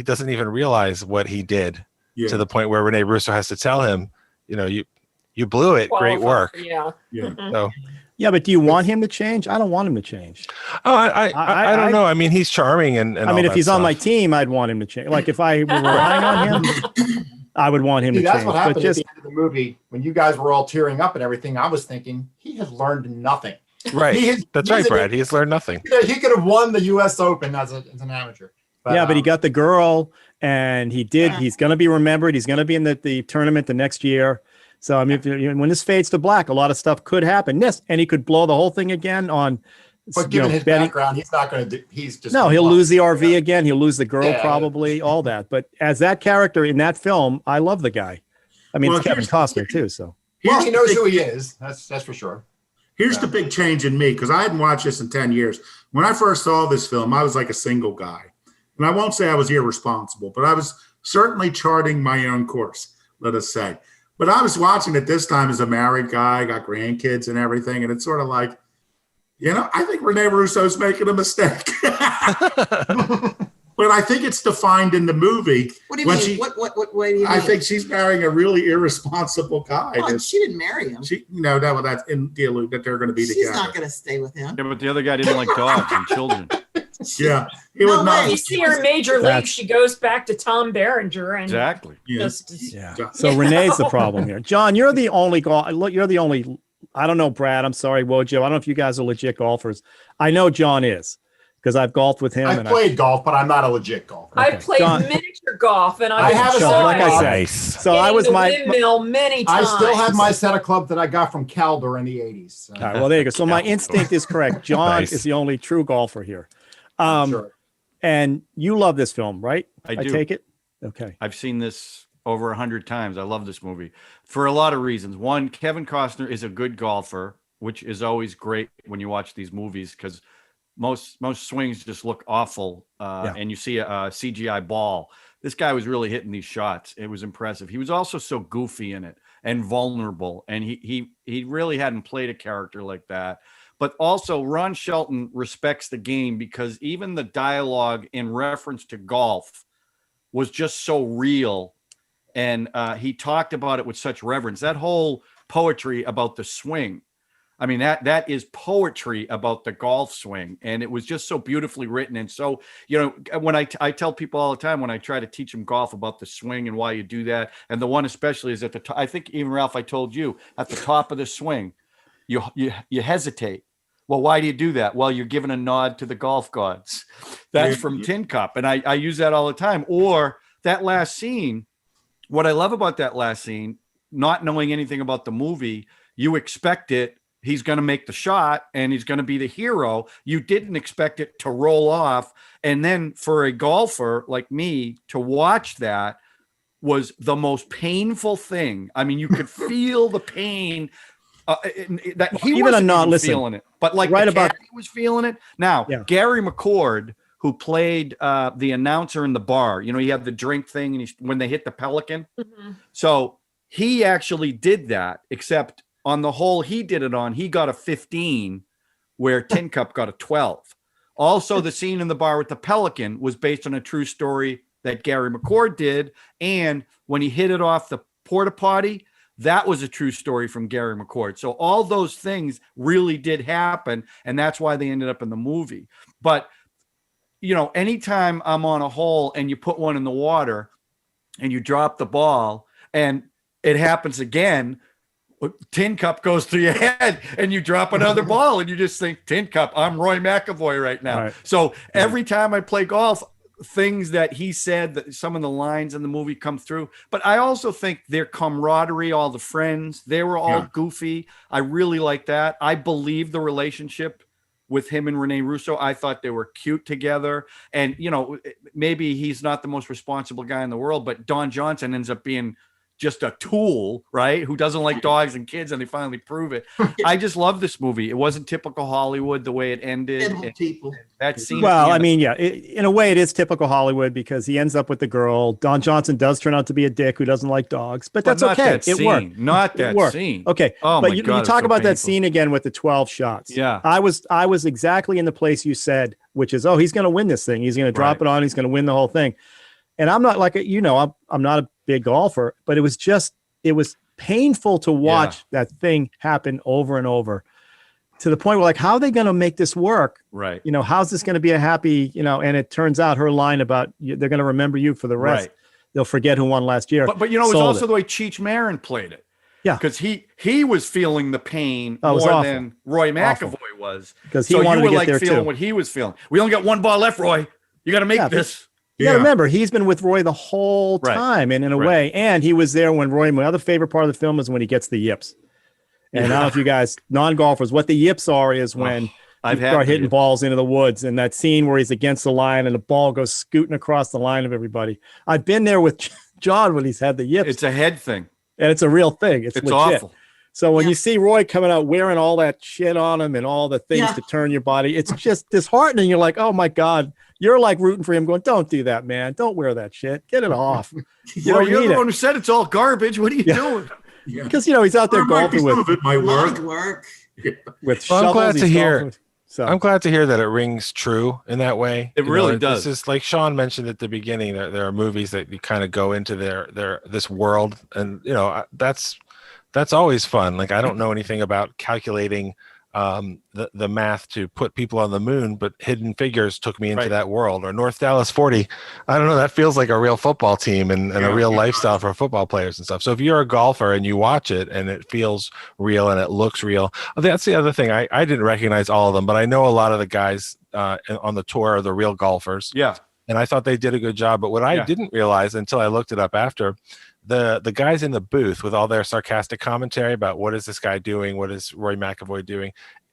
doesn't even realize what he did, to the point where Rene Russo has to tell him, you blew it. Great work. Yeah. So. Yeah, but do you want him to change? I don't want him to change. Oh, I don't know. He's charming, and if he's on my team, I'd want him to change. Like if I were relying on him, I would want him to that's change. what happened but at the end of the movie when you guys were all tearing up and everything. I was thinking he has learned nothing. Right. That's right, Brad. He has learned nothing. He could have won the U.S. Open as an amateur. But he got the girl, and he did. He's going to be remembered. He's going to be in the tournament the next year. So when this fades to black, a lot of stuff could happen. Yes, and he could blow the whole thing again on. But given his background, he's not going to do. He's just he'll lose the RV again. He'll lose the girl probably. All that. But as that character in that film, I love the guy. It's Kevin Costner too. So he knows who he is. That's for sure. Here's the big change in me, because I hadn't watched this in 10 years. When I first saw this film, I was like a single guy. And I won't say I was irresponsible, but I was certainly charting my own course, let us say. But I was watching it this time as a married guy, got grandkids and everything. And it's sort of like, I think Rene Russo's making a mistake. But I think it's defined in the movie. What do you mean? What way do you mean? I think she's marrying a really irresponsible guy. Oh, she didn't marry him. That's in the allude that they're going to be together. She's not going to stay with him. Yeah, but the other guy didn't like dogs and children. Yeah. You see her Major League, she goes back to Tom Berenger. And exactly. So Renee's the problem here. John, you're the only I don't know, Brad. I'm sorry, Wojo. I don't know if you guys are legit golfers. I know John is, because I've golfed with him. I've played golf, but I'm not a legit golfer. I've played miniature golf, and I have like I say. So I was windmill many times. I still have my set of clubs that I got from Calder in the 80s. So. All right, well, there you go. So my instinct is correct. John is the only true golfer here. Sure. And you love this film, right? I do. I take it? Okay. I've seen this over 100 times. I love this movie for a lot of reasons. One, Kevin Costner is a good golfer. which is always great when you watch these movies because most swings just look awful, and you see a CGI ball. This guy was really hitting these shots. It was impressive. He was also so goofy in it and vulnerable, and he really hadn't played a character like that. But also, Ron Shelton respects the game because even the dialogue in reference to golf was just so real, and he talked about it with such reverence. That whole poetry about the swing, I mean, that is poetry about the golf swing, and it was just so beautifully written. And so, when I tell people all the time when I try to teach them golf about the swing and why you do that, and the one especially is at the top. I think even Ralph, I told you at the top of the swing, you hesitate. Well, why do you do that? Well, you're giving a nod to the golf gods. That's from Tin Cup, and I use that all the time. Or that last scene. What I love about that last scene, not knowing anything about the movie, you expect it. He's going to make the shot and he's going to be the hero. You didn't expect it to roll off. And then for a golfer like me to watch that was the most painful thing. I mean, you could feel the pain that he even wasn't not even listen, feeling it, but like right the about caddy was feeling it. Now, Gary McCord, who played the announcer in the bar, he had the drink thing and when they hit the Pelican. Mm-hmm. So he actually did that, except on the hole he did it on, he got a 15 where Tin Cup got a 12. Also, the scene in the bar with the Pelican was based on a true story that Gary McCord did. And when he hit it off the porta potty, that was a true story from Gary McCord. So all those things really did happen. And that's why they ended up in the movie. But, anytime I'm on a hole and you put one in the water and you drop the ball and it happens again, Tin Cup goes through your head and you drop another ball and you just think, Tin Cup, I'm Roy McAvoy right now. Right. So every time I play golf, things that he said, that some of the lines in the movie come through. But I also think their camaraderie, all the friends, they were all goofy. I really like that. I believe the relationship with him and Rene Russo. I thought they were cute together. And, maybe he's not the most responsible guy in the world, but Don Johnson ends up being just a tool, right? Who doesn't like dogs and kids, and they finally prove it. I just love this movie. It wasn't typical Hollywood the way it ended. That scene. Well, I mean, in a way, it is typical Hollywood because he ends up with the girl. Don Johnson does turn out to be a dick who doesn't like dogs, but that's okay. It worked. Not that scene. Okay, oh but my you God, talk so about painful. that scene again with the 12 shots. Yeah, I was exactly in the place you said, which is, he's going to win this thing. He's going to drop it on. He's going to win the whole thing. And I'm not like I'm not a big golfer, but it was painful to watch that thing happen over and over to the point where how are they going to make this work? Right. How's this going to be a happy, and it turns out her line about they're going to remember you for the rest. Right. They'll forget who won last year. But it was also the way Cheech Marin played it. Yeah. Because he was feeling the pain more than Roy McAvoy was. Because he wanted to get there feeling too. what he was feeling. We only got one ball left, Roy. You got to make this. You got to remember, he's been with Roy the whole time, and in a way, and he was there when Roy. My other favorite part of the film is when he gets the yips. And I don't know if you guys, non-golfers, what the yips are is when you start hitting balls into the woods, and that scene where he's against the line and the ball goes scooting across the line of everybody. I've been there with John when he's had the yips. It's a head thing, and it's a real thing. It's legit. Awful. So when you see Roy coming out wearing all that shit on him and all the things to turn your body, it's just disheartening. You're like, oh my God. You're like rooting for him going, don't do that, man. Don't wear that shit. Get it off. You're the one who said it's all garbage. What are you doing? Because, he's out there golfing with. Some of it might work. With well, I'm glad shovels. to hear. I'm glad to hear that it rings true in that way. It really does. This is like Sean mentioned at the beginning. There are movies that you kind of go into this world, and that's always fun. Like I don't know anything about calculating the math to put people on the moon, but Hidden Figures took me into that world. Or North Dallas 40. I don't know. That feels like a real football team and a real lifestyle for football players and stuff. So if you're a golfer and you watch it and it feels real and it looks real, that's the other thing. I didn't recognize all of them, but I know a lot of the guys on the tour are the real golfers. Yeah. And I thought they did a good job. But what I didn't realize until I looked it up after, the guys in the booth with all their sarcastic commentary about what is this guy doing, what is Roy McAvoy doing,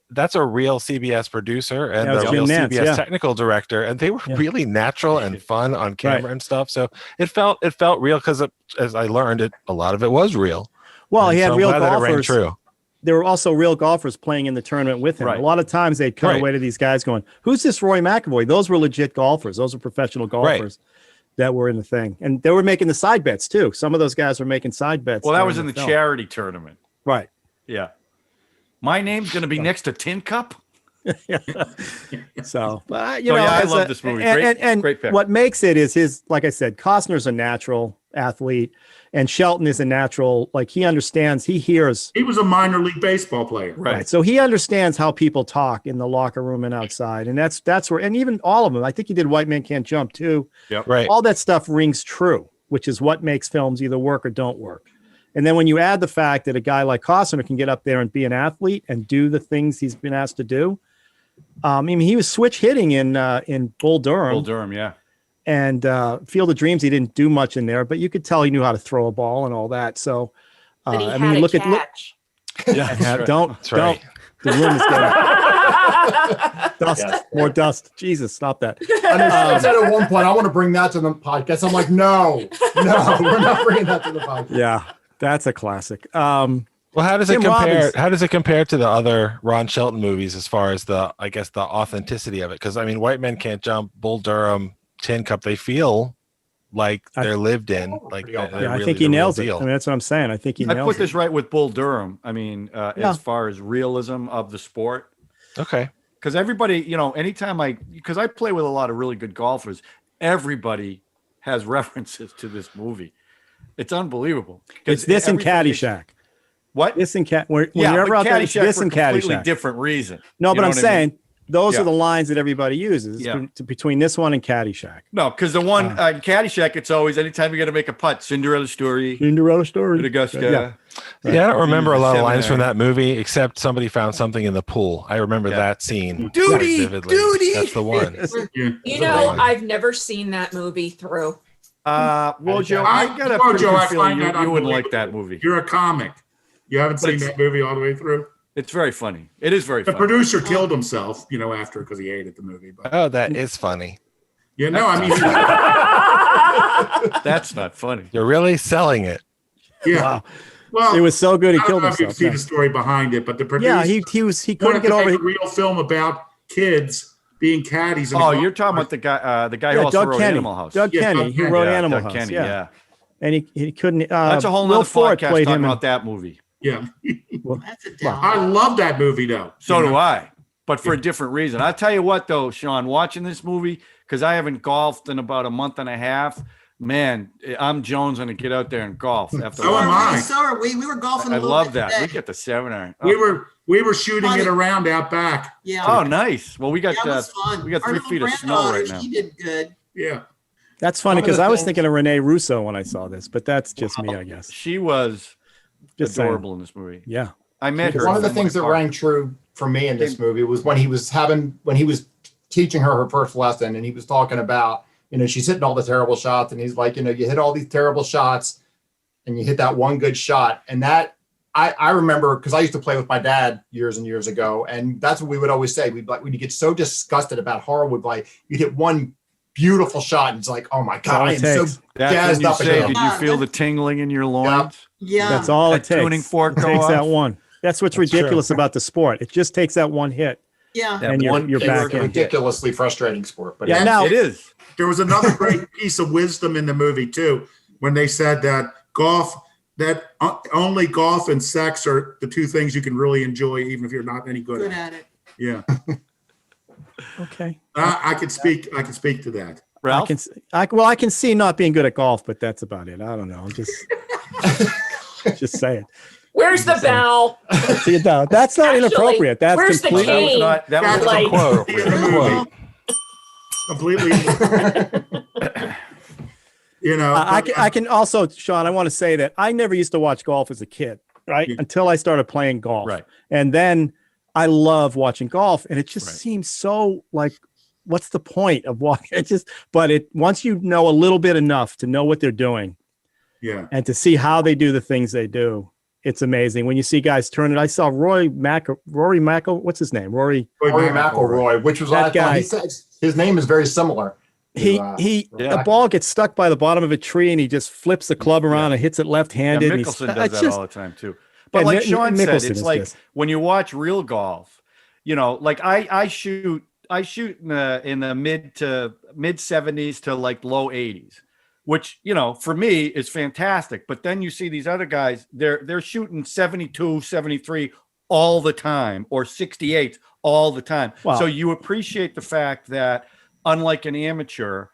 that's a real CBS producer and a real CBS technical director, and they were really natural and fun on camera and stuff. So it felt real because as I learned, a lot of it was real. Well, and he had so real I'm glad that it rang golfers. true. there were also real golfers playing in the tournament with him. Right. A lot of times they'd cut away to these guys going, "Who's this Rory McIlroy?" Those were legit golfers. Those were professional golfers that were in the thing, and they were making the side bets too. Some of those guys were making side bets. Well, that was in the film. charity tournament. Right. Yeah. My name's going to be next to Tin Cup. So, I love this movie. Great pick. What makes it is his, like I said, Costner's a natural athlete, and Shelton is a natural. Like he understands, he hears. He was a minor league baseball player, Right. So he understands how people talk in the locker room and outside, and that's where, and even all of them. I think he did White Man Can't Jump too. Yep. Right. All that stuff rings true, which is what makes films either work or don't work. And then when you add the fact that a guy like Costner can get up there and be an athlete and do the things he's been asked to do. I mean, he was switch hitting in Bull Durham. Bull Durham, yeah. And Field of Dreams, he didn't do much in there, but you could tell he knew how to throw a ball and all that. So, But he I had mean, a look catch. Yeah, don't. The room is getting dust, more dust. Jesus, stop that. I said at one point, I want to bring that to the podcast. I'm like, no, we're not bringing that to the podcast. Yeah, that's a classic. Well, how does it Tim compare? Robbins- How does it compare to the other Ron Shelton movies as far as the authenticity of it? Because I mean, White Men Can't Jump, Bull Durham, Tin Cup, they feel like they're lived in. Like Yeah, I think he nails it. I mean, that's what I'm saying. I think he I nails put this right with Bull Durham. I mean, as far as realism of the sport. Okay. Because everybody, anytime because I play with a lot of really good golfers, everybody has references to this movie. It's unbelievable. It's this and Caddyshack. What? This and when you're ever out there, it's this and completely Caddyshack. different reason. No, but I'm saying those Yeah. are the lines that everybody uses between this one and Caddyshack. No, because the one Caddyshack, it's always anytime you got to make a putt, Cinderella story. To Augusta. Yeah, I don't remember a lot of lines from that movie except somebody found something in the pool. I remember that scene Duty, vividly. duty. That's the one. You know, I've never seen that movie through. Well, Joe, I got a pretty good feeling you wouldn't like that movie. You're a comic. You haven't seen that movie all the way through? It's very funny. It is very The funny. producer killed himself, after because he hated the movie. But Oh, that is funny. That's not funny. You're really selling it. Yeah. Wow. Well, It was so good he I don't killed know if you himself. see Yeah. the story behind it, but the producer Yeah, he couldn't wanted get to over make it. a real film about kids being caddies. Oh, you're talking about the guy who also Doug wrote Kenny. Animal House. Doug Kenny, who wrote Animal Doug House. Kenny, yeah. And he couldn't. That's a whole Will nother Ford podcast played talking him in- about that movie. Yeah. That's a down. I love that movie, though. So do I, but for a different reason. I'll tell you what, though, Sean, watching this movie, because I haven't golfed in about a month and a half, man, I'm jonesing to get out there and golf. After So am I. So are we. We were golfing. I a little love bit that. today. We get the seminar. We were shooting it around out back. Yeah. Oh, nice. Well, we got That was fun. we got Our 3 little feet of snow right granddaughter, now. She did good. Yeah. That's funny One of because the I was things- thinking of Renee Russo when I saw this, but that's just me, I guess. She was Just saying. adorable in this movie. Yeah. I met her. One of the in my things that car. rang true for me in this movie was when he was teaching her first lesson, and he was talking about, she's hitting all the terrible shots, and he's like, you hit all these terrible shots, and you hit that one good shot, and that I remember because I used to play with my dad years and years ago, and that's what we would always say. We'd get so disgusted about Harwood, like you'd hit one beautiful shot, and it's like, oh my god, I am so That's jazzed when you up say, again. did you feel the tingling in your loins? Yeah. That's all it That takes. tuning fork It go takes off? that one. That's what's That's true. ridiculous about the sport. It just takes that one hit, Yeah. That and you're one back It's a in. ridiculously frustrating sport, but Yeah, it's- now It is. There was another great piece of wisdom in the movie too, when they said that only golf and sex are the two things you can really enjoy, even if you're not any good Good at it. at it. Yeah, Okay. I can speak to that. Ralph? I can see not being good at golf, but that's about it. I don't know. I'm just saying. Where's the bell? See, no, that's not Actually, inappropriate. That's where's the completely. cane? That was Like- inappropriate. Completely. I can also, Sean, I want to say that I never used to watch golf as a kid, right? Until I started playing golf. Right. And then I love watching golf, and it just seems so like, what's the point of watching? Once you know a little bit enough to know what they're doing, Yeah. and to see how they do the things they do, it's amazing. When you see guys turn it, I saw Rory Mackle, what's his name? Rory McIlroy, which was that guy. He said his name is very similar. The ball gets stuck by the bottom of a tree, and he just flips the club around and hits it Yeah, left-handed. and Mickelson does that all the time too. But Yeah, like Sean said, Mickelson it's is like this. when you watch real golf, like I shoot in the mid 70s to like low 80s, which, for me is fantastic. But then you see these other guys, they're shooting 72, 73 all the time, or 68 all the time. Wow. So you appreciate the fact that, unlike an amateur,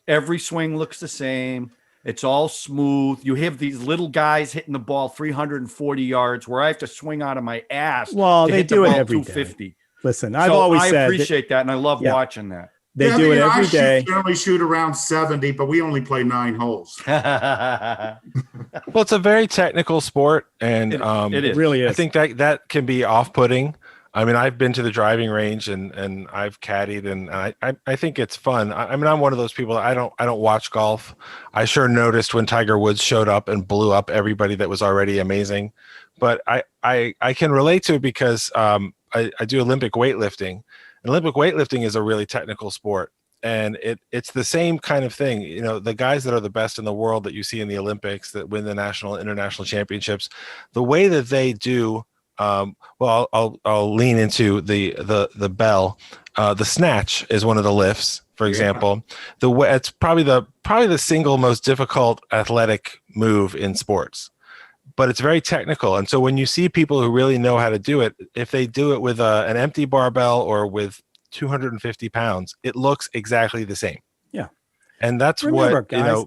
every swing looks the same. It's all smooth. You have these little guys hitting the ball 340 yards where I have to swing out of my ass. Well, to they hit the do it ball every 250. day. Listen, I've always said I appreciate that, and I love watching that. They do it every day. I generally shoot around 70, but we only play 9 holes. Well, it's a very technical sport, and it really is. I think that can be off-putting. I mean, I've been to the driving range and I've caddied, and I think it's fun. I mean, I'm one of those people that I don't watch golf. I sure noticed when Tiger Woods showed up and blew up everybody that was already amazing, but I can relate to it because I do Olympic weightlifting. And Olympic weightlifting is a really technical sport, and it's the same kind of thing. The guys that are the best in the world that you see in the Olympics that win the national, international championships, the way that they do. Well, I'll lean into the bell. The snatch is one of the lifts, for example. It's probably the single most difficult athletic move in sports, but it's very technical. And so when you see people who really know how to do it, if they do it with an empty barbell or with 250 pounds, it looks exactly the same. Yeah, and that's Remember, what guys,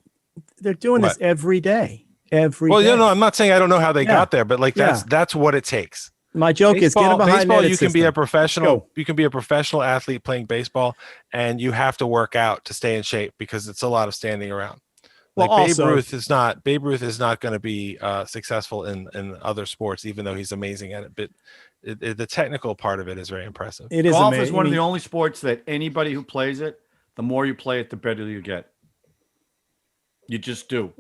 they're doing this every day. Well, day. I'm not saying I don't know how they got there, but that's what it takes. My joke is get them behind baseball. netted You can be system. a professional. You can be a professional athlete playing baseball, and you have to work out to stay in shape because it's a lot of standing around. Well, Like also- Babe Ruth is not going to be successful in other sports, even though he's amazing at it. But the technical part of it is very impressive. It is Golf amazing. is one of the only sports that anybody who plays it, the more you play it, the better you get. You just do.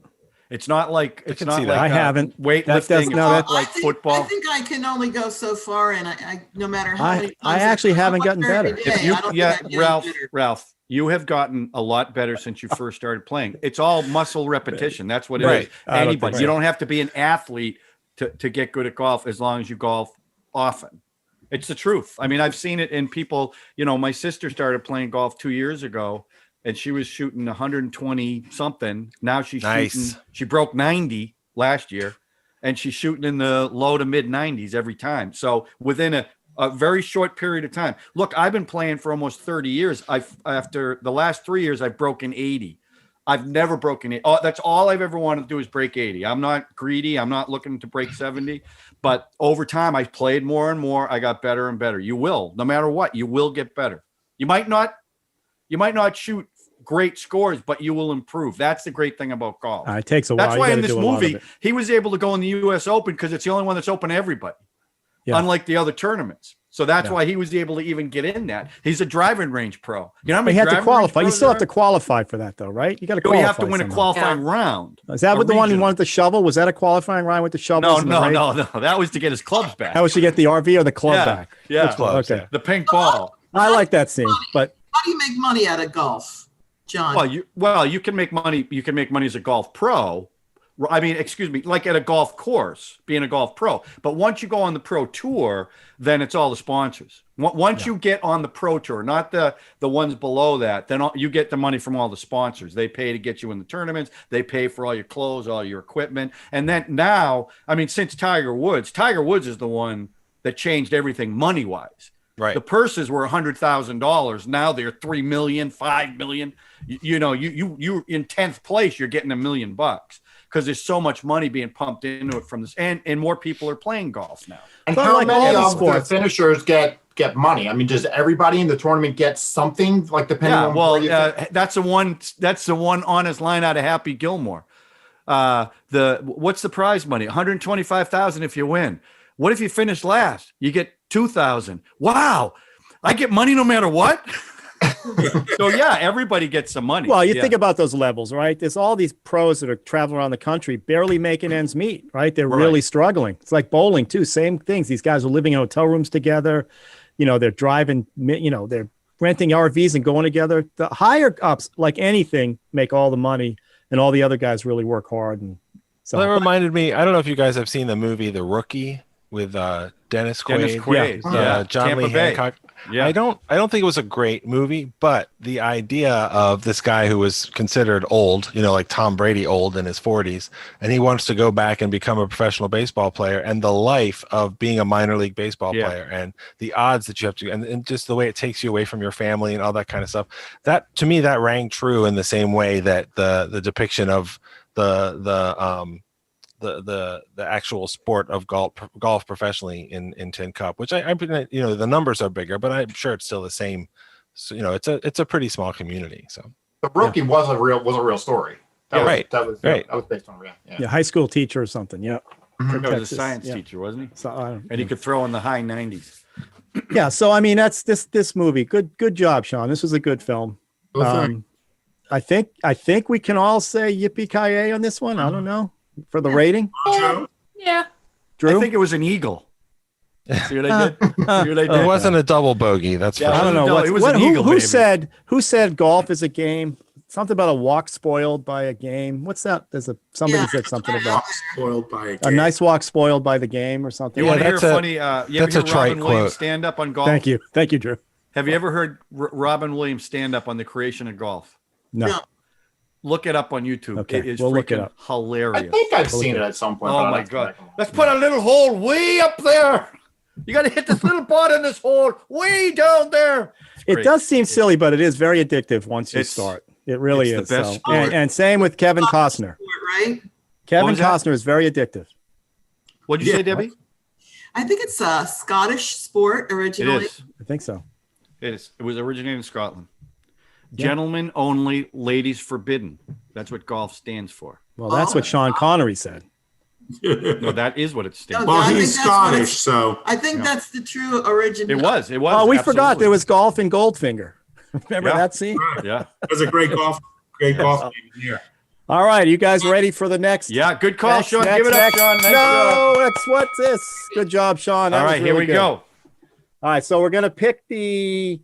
It's not like I haven't. weightlifting. Well, like I think I can only go so far, and I no matter how many times I actually haven't gotten play every better. day, I don't think I'm getting better. Ralph, you have gotten a lot better since you first started playing. It's all muscle repetition. That's what it is. Anybody. You don't have to be an athlete to get good at golf as long as you golf often. It's the truth. I mean, I've seen it in people. My sister started playing golf 2 years ago, and she was shooting 120 something. Now she's shooting. She broke 90 last year, and she's shooting in the low to mid 90s every time. So within a very short period of time. Look, I've been playing for almost 30 years. After the last 3 years, I've broken 80. I've never broken it. That's all I've ever wanted to do is break 80. I'm not greedy. I'm not looking to break 70. But over time, I played more and more. I got better and better. You will, no matter what, you will get better. You might not shoot great scores, but you will improve. That's the great thing about golf. It takes a while. That's why in this movie, he was able to go in the U.S. Open because it's the only one that's open to everybody, unlike the other tournaments. So that's why he was able to even get in that. He's a driving range pro. How many But you have to driving qualify. range You pros still have there to qualify for that, though, right? You got to are? qualify. You have to win a somehow. qualifying round. Is that A what the one who regional. wanted the shovel? Was that a qualifying round with the shovels? No. That was to get his clubs back. How was she get the RV or the club Yeah, back? yeah. Which one? Okay. The pink ball. I like that scene, but How do you make money out of golf, John? Well, you can make money. You can make money as a golf pro. I mean, excuse me, like at a golf course, being a golf pro. But once you go on the pro tour, then it's all the sponsors. Once you get on the pro tour, not the ones below that, then you get the money from all the sponsors. They pay to get you in the tournaments. They pay for all your clothes, all your equipment. And then now, I mean, since Tiger Woods is the one that changed everything money-wise. Right. The purses were $100,000. Now they're $3 million, $5 million. You're in 10th place. You're getting $1 million because there's so much money being pumped into it from this, and more people are playing golf now. And But how like many all of sports- the finishers get money? I mean, does everybody in the tournament get something? Like depending on where you that's the one honest line out of Happy Gilmore. What's the prize money? $125,000 if you win. What if you finish last? You get $2,000. Wow, I get money no matter what. So yeah, everybody gets some money. well, you Yeah. think about those levels, right? There's all these pros that are traveling around the country, barely making ends meet, right? They're really struggling. It's like bowling too. Same things. These guys are living in hotel rooms together. They're driving. They're renting RVs and going together. The higher ups, like anything, make all the money, and all the other guys really work hard and So Well, that reminded me. I don't know if you guys have seen the movie The Rookie with Dennis Quaid, John Tampa Lee Bay. Hancock. Yeah. I don't think it was a great movie, but the idea of this guy who was considered old, like Tom Brady old in his 40s, and he wants to go back and become a professional baseball player, and the life of being a minor league baseball player, and the odds that you have to, and just the way it takes you away from your family and all that kind of stuff. That, to me, that rang true in the same way that the depiction of the actual sport of golf professionally in Tin Cup, which I the numbers are bigger, but I'm sure it's still the same. So, it's a pretty small community. So The Rookie was a real story. That was based on real. Yeah, high school teacher or something. Yeah. He was a science teacher, wasn't he? So, and he could throw in the high 90s. Yeah. So I mean, that's this movie. Good job, Sean. This was a good film. I think we can all say Yippee-Ki-Yay on this one. I don't know for the rating. Yeah. Drew? I think it was an eagle. See what I did? See what I did? It wasn't a double bogey. That's I don't know. Who said golf is a game? Something about a walk spoiled by a game. What's that? Somebody said something about spoiled by a game. A nice walk spoiled by the game or something. You want to hear funny? You ever hear Robin Williams stand up on golf? Thank you, Drew. Have you ever heard Robin Williams stand up on the creation of golf? No. Look it up on YouTube. Okay, It is we'll look it freaking up. hilarious. I think I've seen it at some point. Oh my God. Let's put a little hole way up there. You got to hit this little ball in this hole way down there. It does seem silly, but it is very addictive once you start. It really is. the best So- sport. and same with Kevin Costner. Right? Kevin was that? Costner is very addictive. What'd you say, Debbie? I think it's a Scottish sport It originally. is. I think so. It is. It was originated in Scotland. Gentlemen only, ladies forbidden. That's what golf stands for. Well, that's what Sean Connery said. No, that is what it stands No, for. I think he's that's what Scottish, it's- so I think that's the true origin. It was. It was. Oh, we forgot absolutely. there was golf in Goldfinger. Remember Yeah. that scene? Yeah. That's a great golf game here. All right, you guys ready for the next? Yeah, good call, Next, Sean. next, Give it up, next. Sean. Nice No, what's this? Good job, Sean. That All was right, here really we good. go. All right, so we're gonna pick the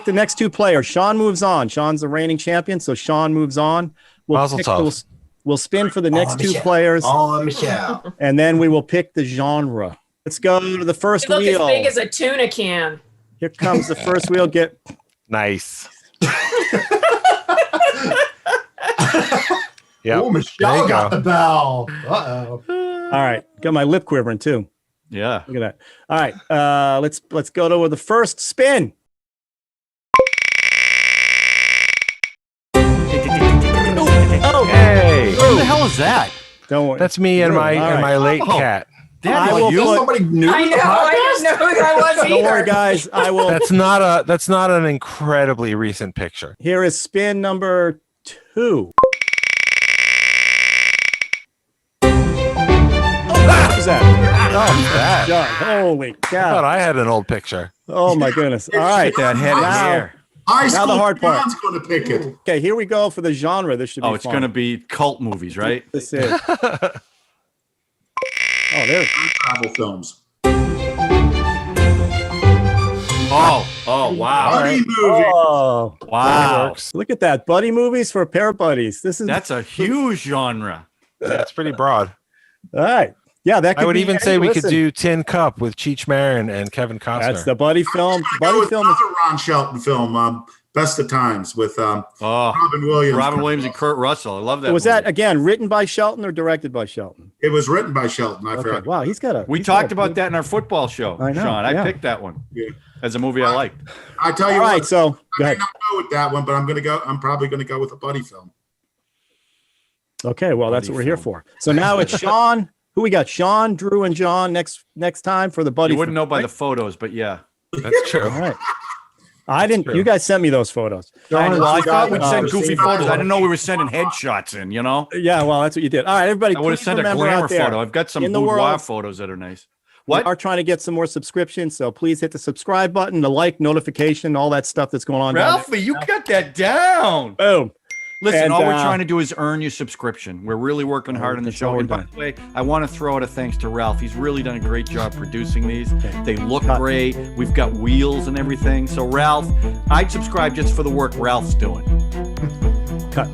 next two players. Sean moves on. Sean's the reigning champion, so Sean moves on. Mazel tov. We'll spin for the next two Michelle. players, Oh, Michelle. and then we will pick the genre. Let's go to the first You look wheel. as big as a tuna can. Here comes the first wheel. Get Nice. Yeah. Oh, Michelle got the bell. Uh-oh. all right. Got my lip quivering too. Yeah. Look at that. All right. Let's go to the first spin. Oh, Hey. what the hell is that? Don't worry. That's me and Drew, my all and right. my late Oh. cat. I will Is put- somebody new I to know. the I podcast? didn't know who that was Don't worry, either. guys. I will. That's not an incredibly recent picture. Here is spin number 2. What was that? Oh, that? God. Holy I thought cow. I had an old picture. Oh, my goodness. All right. That head in the Now- air. High Now school the hard part. John's going to pick it. Okay, here we go for the genre. This should be Oh, it's fun. going to be cult movies, right? This is. Oh, there. Travel films. Oh, wow. Buddy movie. Oh, Wow. look at that. Buddy movies for a pair of buddies. This is That's a huge genre. That's pretty broad. all right. Yeah, that could I would be even any- say we could listen, do Tin Cup with Cheech Marin and Kevin Costner. That's the buddy film. Go Buddy with film is another Ron Shelton film, Best of Times, with Oh, Robin Williams. Robin Williams and Kurt Russell. I love that. was movie. that again written by Shelton or directed by Shelton? It was written by Shelton. I Okay. forgot. Wow, he's got a. We he's got talked a- about that in our football show, I know, Sean. I yeah. picked that one Yeah. as a movie I liked. I tell you All what, right, so go I may ahead. not go with that one, but I'm probably going to go with a buddy film. Okay, well that's Buddy what we're here film. for. So now it's Sean. Who we got? Sean, Drew, and John next time for the buddy. You wouldn't film, know by right? the photos, but yeah. That's true. All right. I didn't. true. You guys sent me those photos. I know, I thought we'd got, send uh, goofy seen photos. I that. didn't know we were sending headshots in, you know? Yeah, well, that's what you did. All right, everybody. I would have please sent a remember glamour out there, photo. I've got some in the boudoir world, photos that are nice. We What? are trying to get some more subscriptions, so please hit the subscribe button, the like, notification, all that stuff that's going on. down Ralphie, you got that down. there. Boom. Listen, And, all we're trying to do is earn your subscription. We're really working hard on the that's show. all we're And by doing. the way, I want to throw out a thanks to Ralph. He's really done a great job producing these. They look great. We've got wheels and everything. So, Ralph, I'd subscribe just for the work Ralph's doing. Cut.